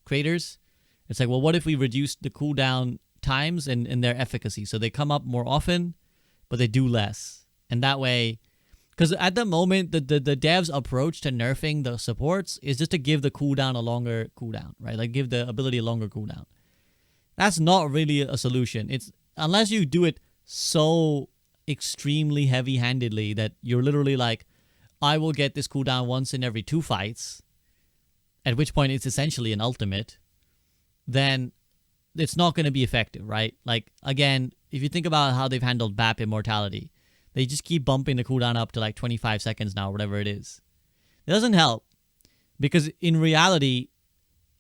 creators. It's like, well, what if we reduced the cooldown times and their efficacy, so they come up more often but they do less? And that way, because at the moment the devs approach to nerfing the supports is just to give the cooldown a longer cooldown, right? Like give the ability a longer cooldown. That's not really a solution. It's unless you do it so extremely heavy-handedly that you're literally like, I will get this cooldown once in every 2 fights, at which point it's essentially an ultimate, then it's not going to be effective, right? Like, again, if you think about how they've handled BAP Immortality, they just keep bumping the cooldown up to like 25 seconds now, whatever it is. It doesn't help, because in reality,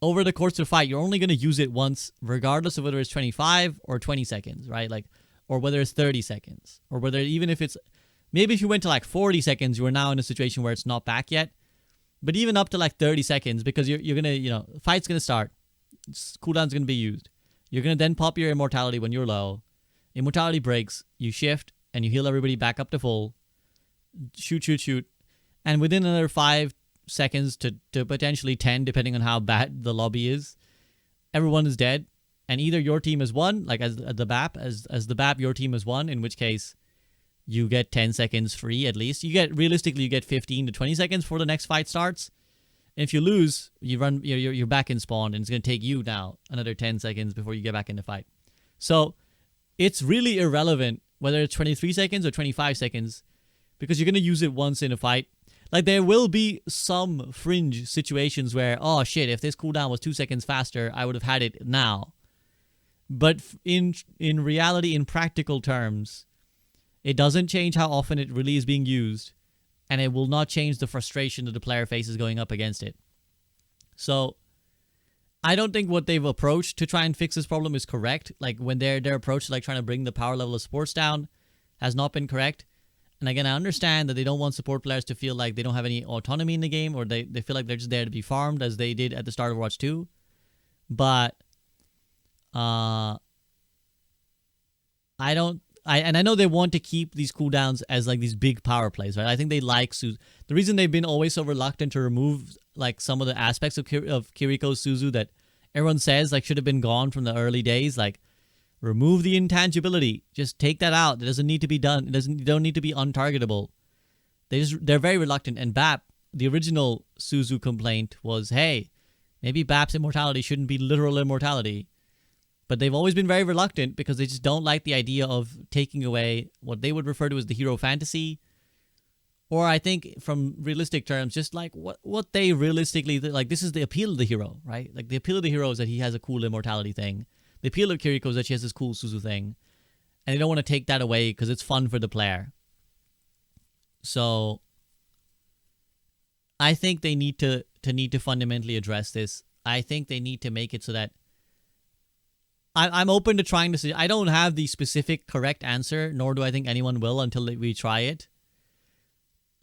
over the course of the fight, you're only going to use it once, regardless of whether it's 25 or 20 seconds, right? Like, or whether it's 30 seconds, or whether even if it's, maybe if you went to like 40 seconds, you are now in a situation where it's not back yet. But even up to like 30 seconds, because you're going to, fight's going to start, cooldown's going to be used. You're going to then pop your immortality when you're low. Immortality breaks, you shift, and you heal everybody back up to full. Shoot. And within another 5 seconds to potentially 10, depending on how bad the lobby is, everyone is dead. And either your team has won, like as the BAP, your team has won, in which case you get 10 seconds free at least. Realistically, you get 15 to 20 seconds before the next fight starts. And if you lose, you're back in spawn, and it's going to take you now another 10 seconds before you get back in the fight. So it's really irrelevant whether it's 23 seconds or 25 seconds, because you're going to use it once in a fight. Like, there will be some fringe situations where, oh shit, if this cooldown was 2 seconds faster, I would have had it now. But in reality, in practical terms, it doesn't change how often it really is being used, and it will not change the frustration that the player faces going up against it. So I don't think what they've approached to try and fix this problem is correct. Like, when their approach to like trying to bring the power level of supports down has not been correct. And again, I understand that they don't want support players to feel like they don't have any autonomy in the game, or they feel like they're just there to be farmed, as they did at the start of Overwatch 2. But I know they want to keep these cooldowns as like these big power plays, right? I think they like Suzu. The reason they've been always so reluctant to remove like some of the aspects of Kiriko's Suzu that everyone says like should have been gone from the early days, like remove the intangibility, just take that out. It doesn't need to be done. You don't need to be untargetable. They're very reluctant. And BAP, the original Suzu complaint was, hey, maybe BAP's immortality shouldn't be literal immortality. But they've always been very reluctant because they just don't like the idea of taking away what they would refer to as the hero fantasy. Or I think from realistic terms, just like what they realistically, like this is the appeal of the hero, right? Like the appeal of the hero is that he has a cool immortality thing. The appeal of Kiriko is that she has this cool Suzu thing. And they don't want to take that away because it's fun for the player. So I think they need to fundamentally address this. I think they need to make it so that I'm open to trying to see. I don't have the specific correct answer, nor do I think anyone will until we try it.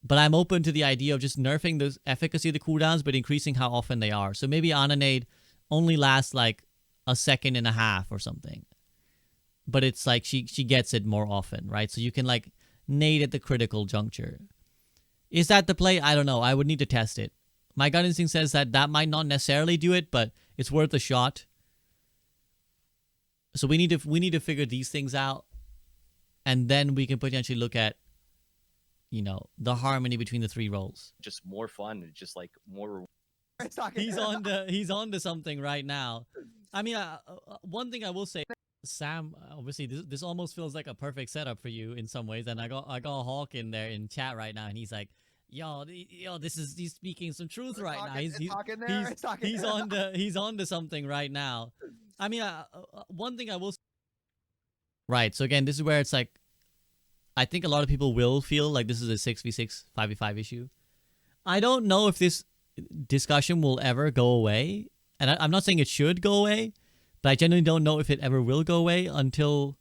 But I'm open to the idea of just nerfing the efficacy of the cooldowns, but increasing how often they are. So maybe Ananade only lasts like a second and a half or something. But it's like she gets it more often, right? So you can like nade at the critical juncture. Is that the play? I don't know. I would need to test it. My gut instinct says that might not necessarily do it, but it's worth a shot. So we need to figure these things out, and then we can potentially look at, you know, the harmony between the three roles. Just more fun. It's just like more. He's on to something right now. I mean, one thing I will say, Sam, obviously this almost feels like a perfect setup for you in some ways, and I got Hawk in there in chat right now, and he's like, yo, he's speaking some truth right now. He's on to something right now. I mean, one thing I will say, right. So again, this is where it's like, I think a lot of people will feel like this is a 6v6, 5v5 issue. I don't know if this discussion will ever go away, and I'm not saying it should go away, but I genuinely don't know if it ever will go away until,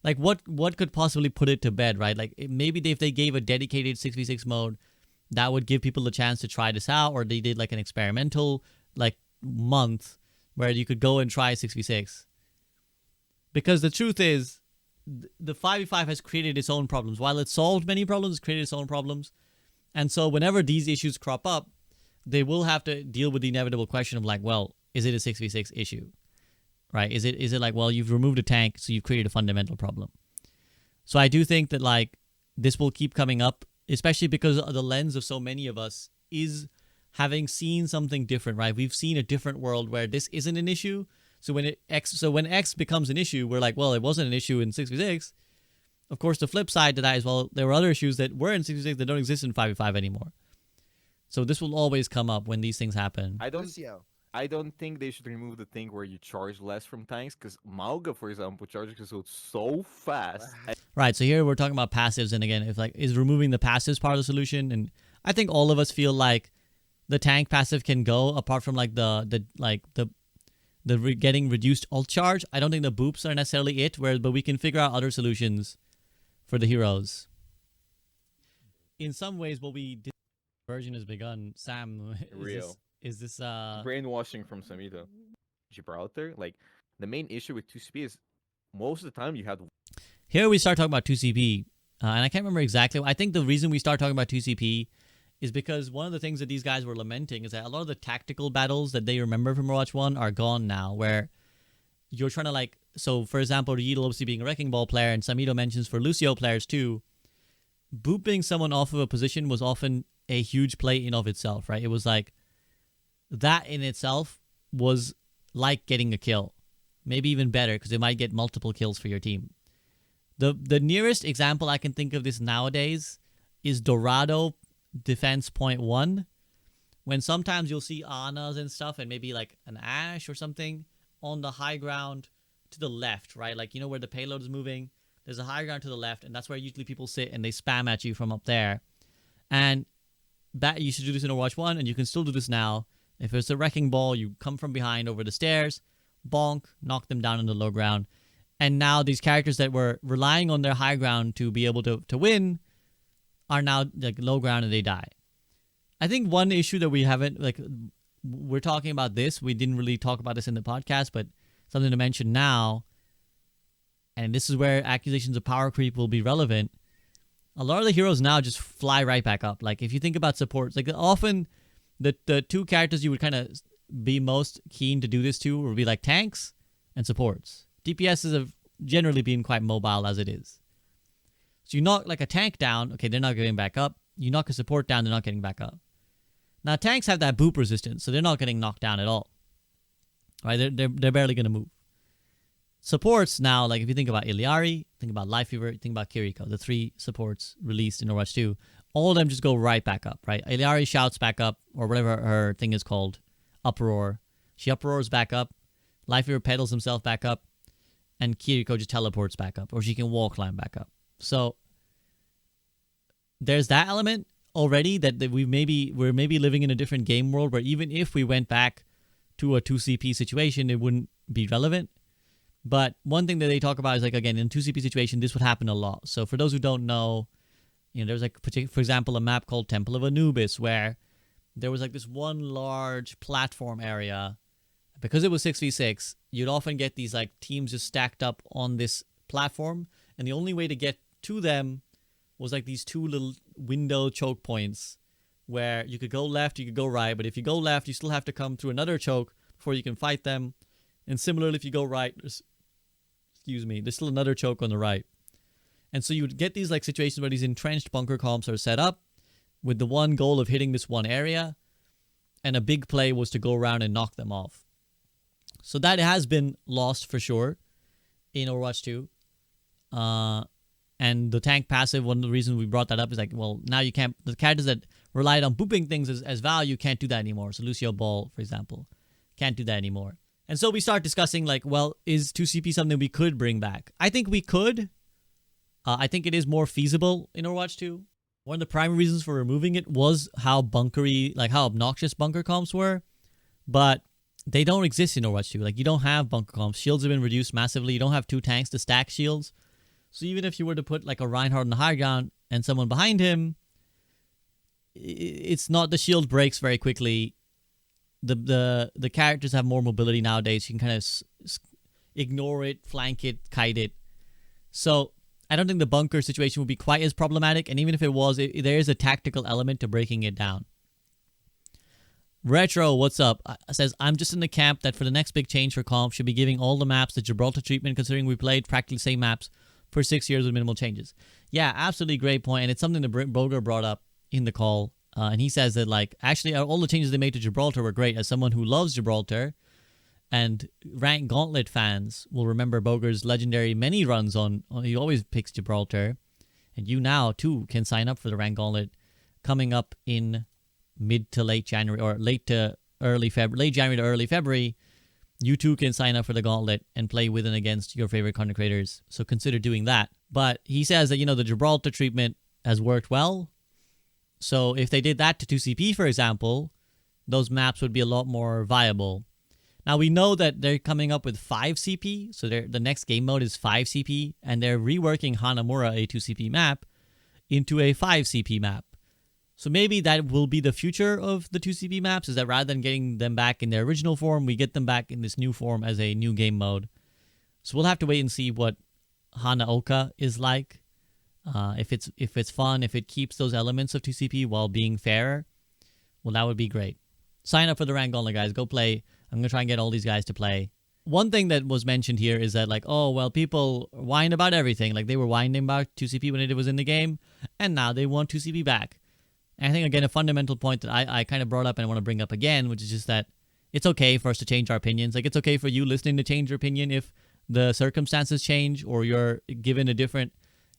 like, what could possibly put it to bed, right? Like, maybe if they gave a dedicated 6v6 mode, that would give people a chance to try this out, or they did like an experimental like month where you could go and try 6v6. Because the truth is, the 5v5 has created its own problems. While it solved many problems, it's created its own problems. And so whenever these issues crop up, they will have to deal with the inevitable question of like, well, is it a 6v6 issue? Right? Is it like, well, you've removed a tank, so you've created a fundamental problem. So I do think that like this will keep coming up, especially because the lens of so many of us is having seen something different, right? We've seen a different world where this isn't an issue. So when X becomes an issue, we're like, well, it wasn't an issue in 6v6. Of course, the flip side to that is, well, there were other issues that were in 6v6 that don't exist in 5v5 anymore. So this will always come up when these things happen. I don't think they should remove the thing where you charge less from tanks, because Mauga, for example, charges his ult so fast. Right, so here we're talking about passives, and again, if like, is removing the passives part of the solution? And I think all of us feel like the tank passive can go, apart from like the getting reduced ult charge. I don't think the boops are necessarily it, but we can figure out other solutions for the heroes. In some ways, what we did, version has begun. Sam, is this brainwashing from Samito? Gibraltar, like the main issue with 2CP is most of the time you had. Here we start talking about 2CP, and I can't remember exactly. I think the reason we start talking about 2CP is because one of the things that these guys were lamenting is that a lot of the tactical battles that they remember from Overwatch 1 are gone now, where you're trying to like, so for example, Yeetle obviously being a Wrecking Ball player, and Samito mentions for Lucio players too, booping someone off of a position was often a huge play in of itself, right? It was like, that in itself was like getting a kill. Maybe even better, because it might get multiple kills for your team. The nearest example I can think of this nowadays is Dorado Defense Point 1, when sometimes you'll see Anas and stuff, and maybe like an Ashe or something on the high ground to the left, right? Like, you know where the payload is moving? There's a high ground to the left, and that's where usually people sit and they spam at you from up there. And that you should do this in Overwatch 1, and you can still do this now. If it's a Wrecking Ball, you come from behind over the stairs, bonk, knock them down on the low ground. And now these characters that were relying on their high ground to be able to win are now like low ground and they die. I think one issue that we haven't, like, we're talking about this, we didn't really talk about this in the podcast, but something to mention now, and this is where accusations of power creep will be relevant. A lot of the heroes now just fly right back up. Like, if you think about supports, like often the two characters you would kind of be most keen to do this to would be like tanks and supports. DPS have generally been quite mobile as it is. So you knock like a tank down, okay, they're not getting back up. You knock a support down, they're not getting back up. Now tanks have that boop resistance, so they're not getting knocked down at all. Right? They're barely going to move. Supports now, like if you think about Iliari, think about Lifeweaver, think about Kiriko, the three supports released in Overwatch 2, all of them just go right back up, right? Iliari shouts back up, or whatever her thing is called, uproar. She uproars back up. Lifeweaver pedals himself back up, and Kiriko just teleports back up, or she can wall climb back up. So there's that element already that we're maybe living in a different game world where even if we went back to a 2CP situation, it wouldn't be relevant. But one thing that they talk about is, like, again, in a 2CP situation, this would happen a lot. So for those who don't know, There's like, for example, a map called Temple of Anubis where there was like this one large platform area. Because it was 6v6, you'd often get these like teams just stacked up on this platform, and the only way to get to them was like these two little window choke points where you could go left, you could go right, but if you go left, you still have to come through another choke before you can fight them. And similarly, if you go right, there's still another choke on the right. And so you would get these like situations where these entrenched bunker comps are set up with the one goal of hitting this one area, and a big play was to go around and knock them off. So that has been lost for sure in Overwatch 2. And the tank passive, one of the reasons we brought that up is like, well, now you can't, the characters that relied on booping things as value can't do that anymore. So Lucio Ball, for example, can't do that anymore. And so we start discussing like, well, is 2CP something we could bring back? I think we could. I think it is more feasible in Overwatch 2. One of the primary reasons for removing it was how bunkery, like how obnoxious bunker comps were. But they don't exist in Overwatch 2. Like, you don't have bunker comps. Shields have been reduced massively. You don't have two tanks to stack shields. So even if you were to put like a Reinhardt on the high ground and someone behind him, it's not, the shield breaks very quickly. The characters have more mobility nowadays. You can kind of ignore it, flank it, kite it. So I don't think the bunker situation would be quite as problematic. And even if it was, there is a tactical element to breaking it down. Retro, what's up? Says, I'm just in the camp that for the next big change for comp should be giving all the maps the Gibraltar treatment, considering we played practically the same maps for 6 years with minimal changes. Yeah, absolutely great point. And it's something that Boger brought up in the call. And he says that, like, actually, all the changes they made to Gibraltar were great. As someone who loves Gibraltar, and ranked Gauntlet fans will remember Boger's legendary many runs on he always picks Gibraltar. And you now, too, can sign up for the ranked Gauntlet coming up in mid to late January, or late January to early February. You too can sign up for the Gauntlet and play with and against your favorite content creators. So consider doing that. But he says that, the Gibraltar treatment has worked well. So if they did that to 2CP, for example, those maps would be a lot more viable. Now we know that they're coming up with 5CP. So the next game mode is 5CP. And they're reworking Hanamura, a 2CP map, into a 5CP map. So maybe that will be the future of the 2CP maps, is that rather than getting them back in their original form, we get them back in this new form as a new game mode. So we'll have to wait and see what Hanaoka is like. If it's fun, if it keeps those elements of 2CP while being fairer, well, that would be great. Sign up for the Rank Gauntlet, guys. Go play. I'm going to try and get all these guys to play. One thing that was mentioned here is that, like, oh, well, people whine about everything. Like, they were whining about 2CP when it was in the game, and now they want 2CP back. And I think, again, a fundamental point that I kind of brought up and I want to bring up again, which is just that it's okay for us to change our opinions. Like, it's okay for you listening to change your opinion if the circumstances change or you're given a different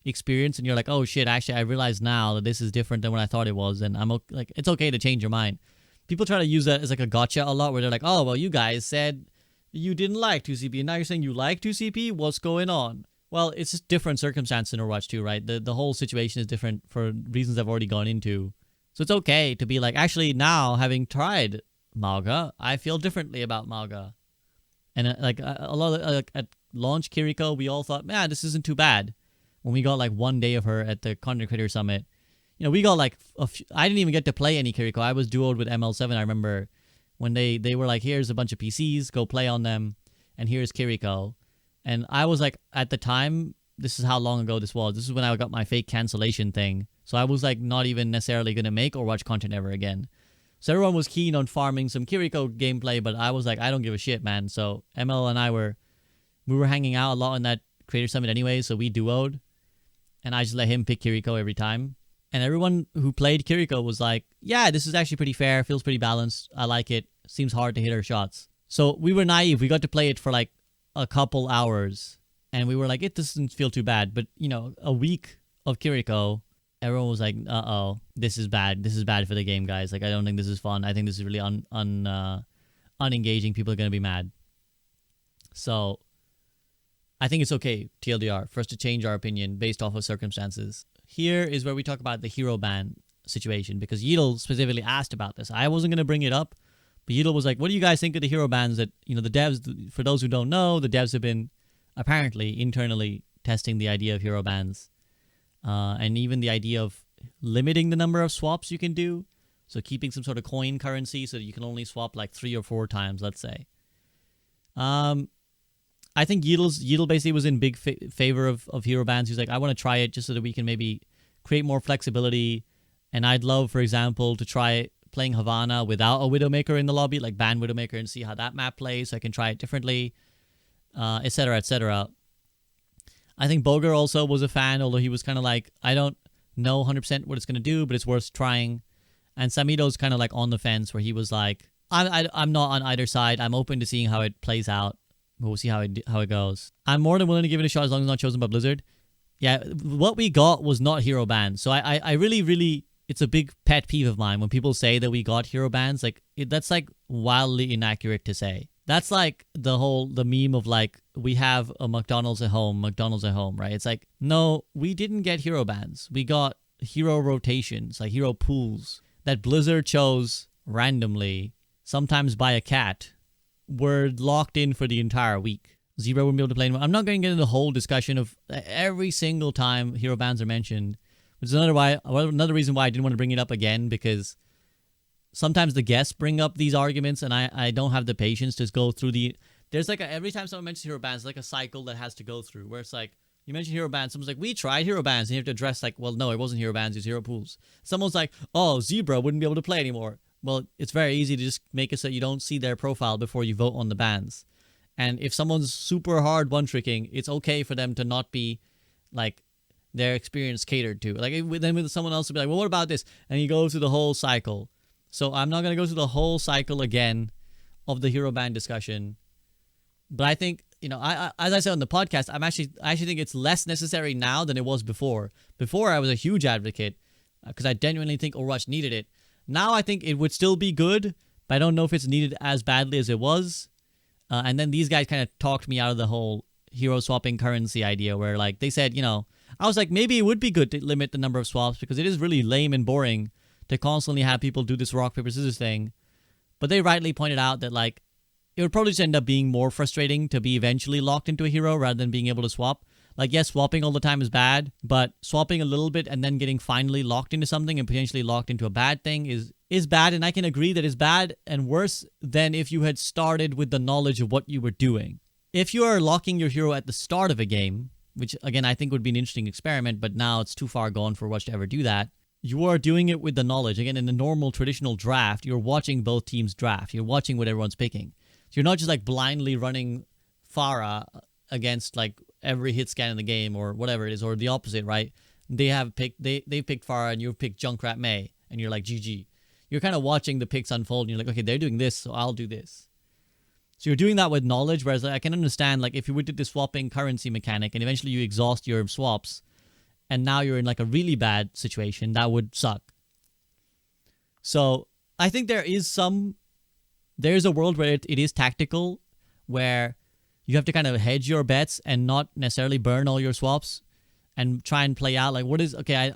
experience and you're like, oh, shit, actually, I realize now that this is different than what I thought it was. And like, it's okay to change your mind. People try to use that as like a gotcha a lot, where they're like, oh, well, you guys said you didn't like 2CP, and now you're saying you like 2CP? What's going on? Well, it's just different circumstances in Overwatch 2, right? The whole situation is different for reasons I've already gone into. So it's okay to be like, actually, now, having tried Mauga, I feel differently about Mauga. And a lot of, at launch Kiriko, we all thought, man, this isn't too bad. When we got like one day of her at the Content Creator Summit, we got like I didn't even get to play any Kiriko. I was duoed with ML7. I remember when they were like, here's a bunch of PCs, go play on them, and here's Kiriko. And I was like, at the time, this is how long ago this was. This is when I got my fake cancellation thing. So I was like not even necessarily going to make or watch content ever again. So everyone was keen on farming some Kiriko gameplay, but I was like, I don't give a shit, man. So ML and I were hanging out a lot in that Creator Summit anyway, so we duoed. And I just let him pick Kiriko every time. And everyone who played Kiriko was like, yeah, this is actually pretty fair, feels pretty balanced, I like it, seems hard to hit her shots. So we were naive. We got to play it for like a couple hours. And we were like, it doesn't feel too bad. But, a week of Kiriko, everyone was like, uh-oh, this is bad. This is bad for the game, guys. Like, I don't think this is fun. I think this is really unengaging. People are going to be mad. So I think it's okay, TLDR, for us to change our opinion based off of circumstances. Here is where we talk about the hero ban situation, because Yeatle specifically asked about this. I wasn't going to bring it up, but Yeatle was like, what do you guys think of the hero bans that, the devs, for those who don't know, the devs have been apparently internally testing the idea of hero bans. and even the idea of limiting the number of swaps you can do. So keeping some sort of coin currency so that you can only swap like 3 or 4 times, let's say. I think Yeetle basically was in big favor of hero bans. He's like, I want to try it just so that we can maybe create more flexibility. And I'd love, for example, to try playing Havana without a Widowmaker in the lobby, like ban Widowmaker and see how that map plays so I can try it differently, etc., etc. I think Boger also was a fan, although he was kind of like, I don't know 100% what it's going to do, but it's worth trying. And Samito's kind of like on the fence where he was like, I'm not on either side. I'm open to seeing how it plays out. We'll see how it goes. I'm more than willing to give it a shot as long as it's not chosen by Blizzard. Yeah, what we got was not hero bans. So I really, it's a big pet peeve of mine when people say that we got hero bans. Like, that's like wildly inaccurate to say. That's like the meme of like, we have a McDonald's at home, right? It's like, no, we didn't get hero bans. We got hero rotations, like hero pools that Blizzard chose randomly, sometimes by a cat, were locked in for the entire week. Zebra wouldn't be able to play anymore. I'm not going to get into the whole discussion of every single time hero bans are mentioned, which is another reason why I didn't want to bring it up again, because sometimes the guests bring up these arguments and I don't have the patience to go through there's like every time someone mentions hero bans, it's like a cycle that has to go through where it's like, you mention hero bans, someone's like, we tried hero bans, and you have to address like, well, no, it wasn't hero bans, it was hero pools. Someone's like, oh, Zebra wouldn't be able to play anymore. Well, it's very easy to just make it so you don't see their profile before you vote on the bans. And if someone's super hard one-tricking, it's okay for them to not be, like, their experience catered to. Like, then with someone else will be like, well, what about this? And you go through the whole cycle. So I'm not going to go through the whole cycle again of the hero ban discussion. But I think, you know, as I said on the podcast, I actually think it's less necessary now than it was before. Before, I was a huge advocate because I genuinely think Overwatch needed it. Now I think it would still be good, but I don't know if it's needed as badly as it was. And then these guys kind of talked me out of the whole hero swapping currency idea where, like, they said, you know, I was like, maybe it would be good to limit the number of swaps because it is really lame and boring to constantly have people do this rock, paper, scissors thing. But they rightly pointed out that, like, it would probably just end up being more frustrating to be eventually locked into a hero rather than being able to swap. Like, yes, swapping all the time is bad, but swapping a little bit and then getting finally locked into something and potentially locked into a bad thing is bad. And I can agree that it's bad and worse than if you had started with the knowledge of what you were doing. If you are locking your hero at the start of a game, which again, I think would be an interesting experiment, but now it's too far gone for Overwatch to ever do that. You are doing it with the knowledge. Again, in the normal traditional draft, you're watching both teams draft. You're watching what everyone's picking. So you're not just like blindly running Pharah against like every hit scan in the game or whatever it is, or the opposite, right? They've picked Pharah and you've picked Junkrat May, and you're like, GG. You're kind of watching the picks unfold, and you're like, okay, they're doing this, so I'll do this. So you're doing that with knowledge, whereas like, I can understand, like, if you did the swapping currency mechanic and eventually you exhaust your swaps, and now you're in like a really bad situation, that would suck. So I think there's a world where it is tactical, where you have to kind of hedge your bets and not necessarily burn all your swaps and try and play out like, what is, okay,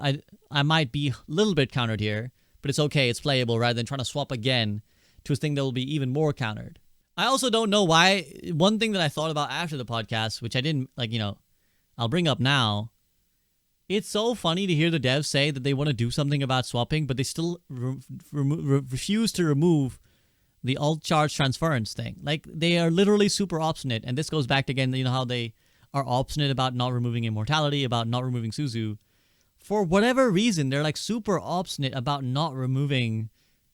I might be a little bit countered here, but it's okay, it's playable, rather than trying to swap again to a thing that will be even more countered. I also don't know why. One thing that I thought about after the podcast, which I didn't, like, you know, I'll bring up now. It's so funny to hear the devs say that they want to do something about swapping, but they still refuse to remove the alt charge transference thing. Like, they are literally super obstinate. And this goes back to, again, you know, how they are obstinate about not removing immortality, about not removing Suzu. For whatever reason, they're like super obstinate about not removing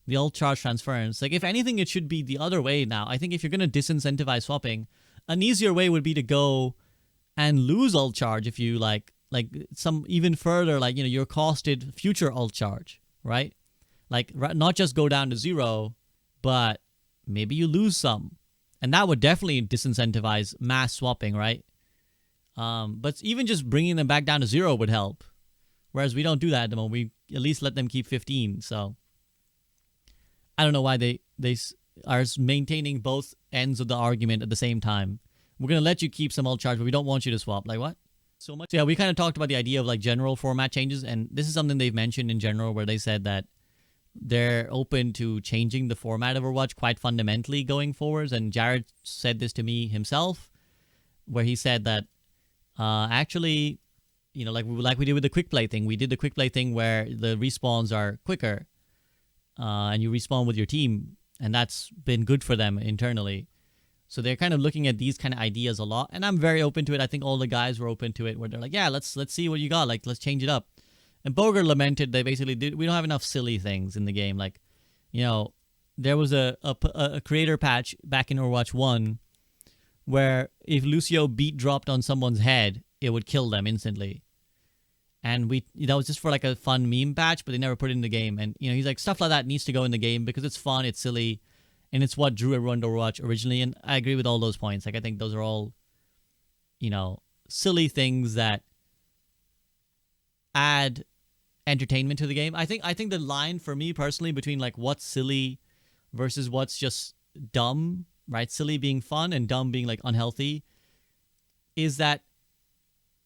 the alt charge transference. Like, if anything, it should be the other way now. I think if you're going to disincentivize swapping, an easier way would be to go and lose alt charge if you like some even further, like, you know, your costed future alt charge, right? Like, not just go down to 0, but maybe you lose some. And that would definitely disincentivize mass swapping, right? But even just bringing them back down to 0 would help. Whereas we don't do that at the moment. We at least let them keep 15. So I don't know why they are maintaining both ends of the argument at the same time. We're going to let you keep some alt charge, but we don't want you to swap. Like, what? So much. So yeah, we kind of talked about the idea of like general format changes. And this is something they've mentioned in general, where they said that they're open to changing the format of Overwatch quite fundamentally going forwards. And Jared said this to me himself, where he said that actually like we did with the quick play thing. We did the quick play thing where the respawns are quicker, and you respawn with your team, and that's been good for them internally. So they're kind of looking at these kind of ideas a lot, and I'm very open to it. I think all the guys were open to it, where they're like, yeah, let's see what you got. Like, let's change it up. And Boger lamented they basically we don't have enough silly things in the game. Like, there was a creator patch back in Overwatch 1 where if Lucio beat dropped on someone's head, it would kill them instantly. And that was just for like a fun meme patch, but they never put it in the game. And he's like, stuff like that needs to go in the game because it's fun, it's silly, and it's what drew everyone to Overwatch originally. And I agree with all those points. Like, I think those are all, silly things that add entertainment to the game. I think the line for me personally between like what's silly versus what's just dumb, right? Silly being fun and dumb being like unhealthy, is that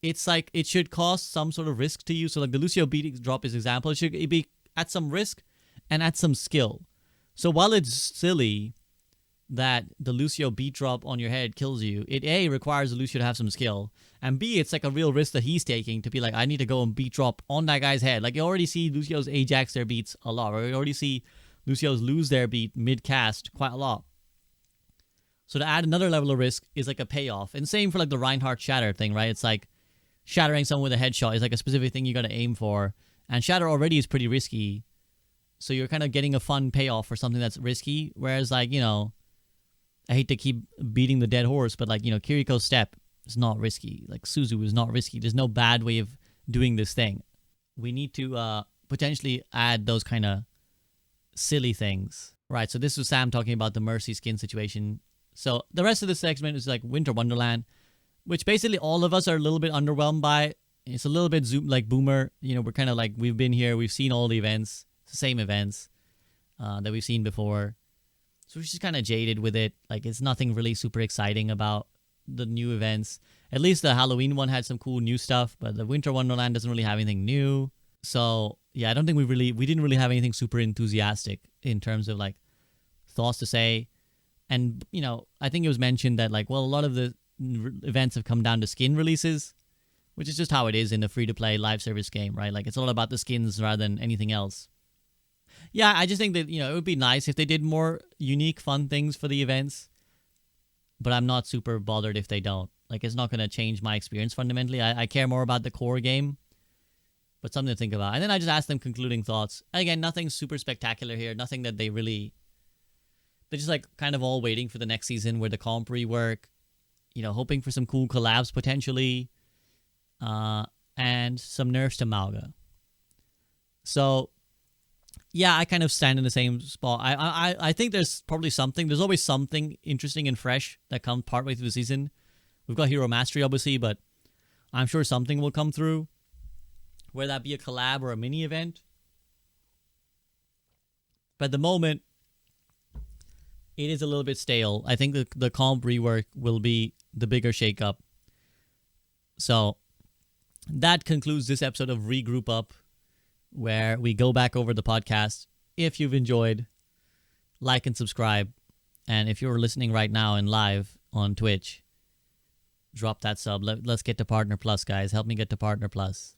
it's like it should cost some sort of risk to you. So like the Lucio beat drop is example. It should be at some risk and at some skill. So while it's silly that the Lucio beat drop on your head kills you, it A, requires the Lucio to have some skill, and B, it's like a real risk that he's taking to be like, I need to go and beat drop on that guy's head. Like, you already see Lucio's Ajax their beats a lot, or you already see Lucio's lose their beat mid-cast quite a lot. So to add another level of risk is like a payoff. And same for like the Reinhardt Shatter thing, right? It's like shattering someone with a headshot is like a specific thing you got to aim for. And Shatter already is pretty risky. So you're kind of getting a fun payoff for something that's risky. Whereas like, I hate to keep beating the dead horse, but like, Kiriko's step is not risky. Like Suzu is not risky. There's no bad way of doing this thing. We need to potentially add those kind of silly things. Right, so this was Sam talking about the Mercy skin situation. So the rest of the segment is like Winter Wonderland, which basically all of us are a little bit underwhelmed by. It's a little bit like Boomer. We're kind of like, we've been here, we've seen all the events, it's the same events that we've seen before. So we're just kind of jaded with it. Like, it's nothing really super exciting about the new events. At least the Halloween one had some cool new stuff, but the Winter Wonderland doesn't really have anything new. So yeah, I don't think we didn't really have anything super enthusiastic in terms of like thoughts to say. And, I think it was mentioned that like, well, a lot of the events have come down to skin releases, which is just how it is in a free-to-play live service game, right? Like, it's all about the skins rather than anything else. Yeah, I just think that, it would be nice if they did more unique, fun things for the events, but I'm not super bothered if they don't. Like, it's not going to change my experience fundamentally. I care more about the core game, but something to think about. And then I just asked them concluding thoughts. And again, nothing super spectacular here, nothing that they're just like kind of all waiting for the next season where the comp rework, hoping for some cool collabs potentially, and some nerfs to Mauga. So yeah, I kind of stand in the same spot. I think there's probably something. There's always something interesting and fresh that comes partway through the season. We've got Hero Mastery, obviously, but I'm sure something will come through, whether that be a collab or a mini event. But at the moment, it is a little bit stale. I think the comp rework will be the bigger shakeup. So that concludes this episode of Regroup Up, where we go back over the podcast. If you've enjoyed, like and subscribe. And if you're listening right now and live on Twitch, drop that sub. Let's get to Partner Plus, guys. Help me get to Partner Plus.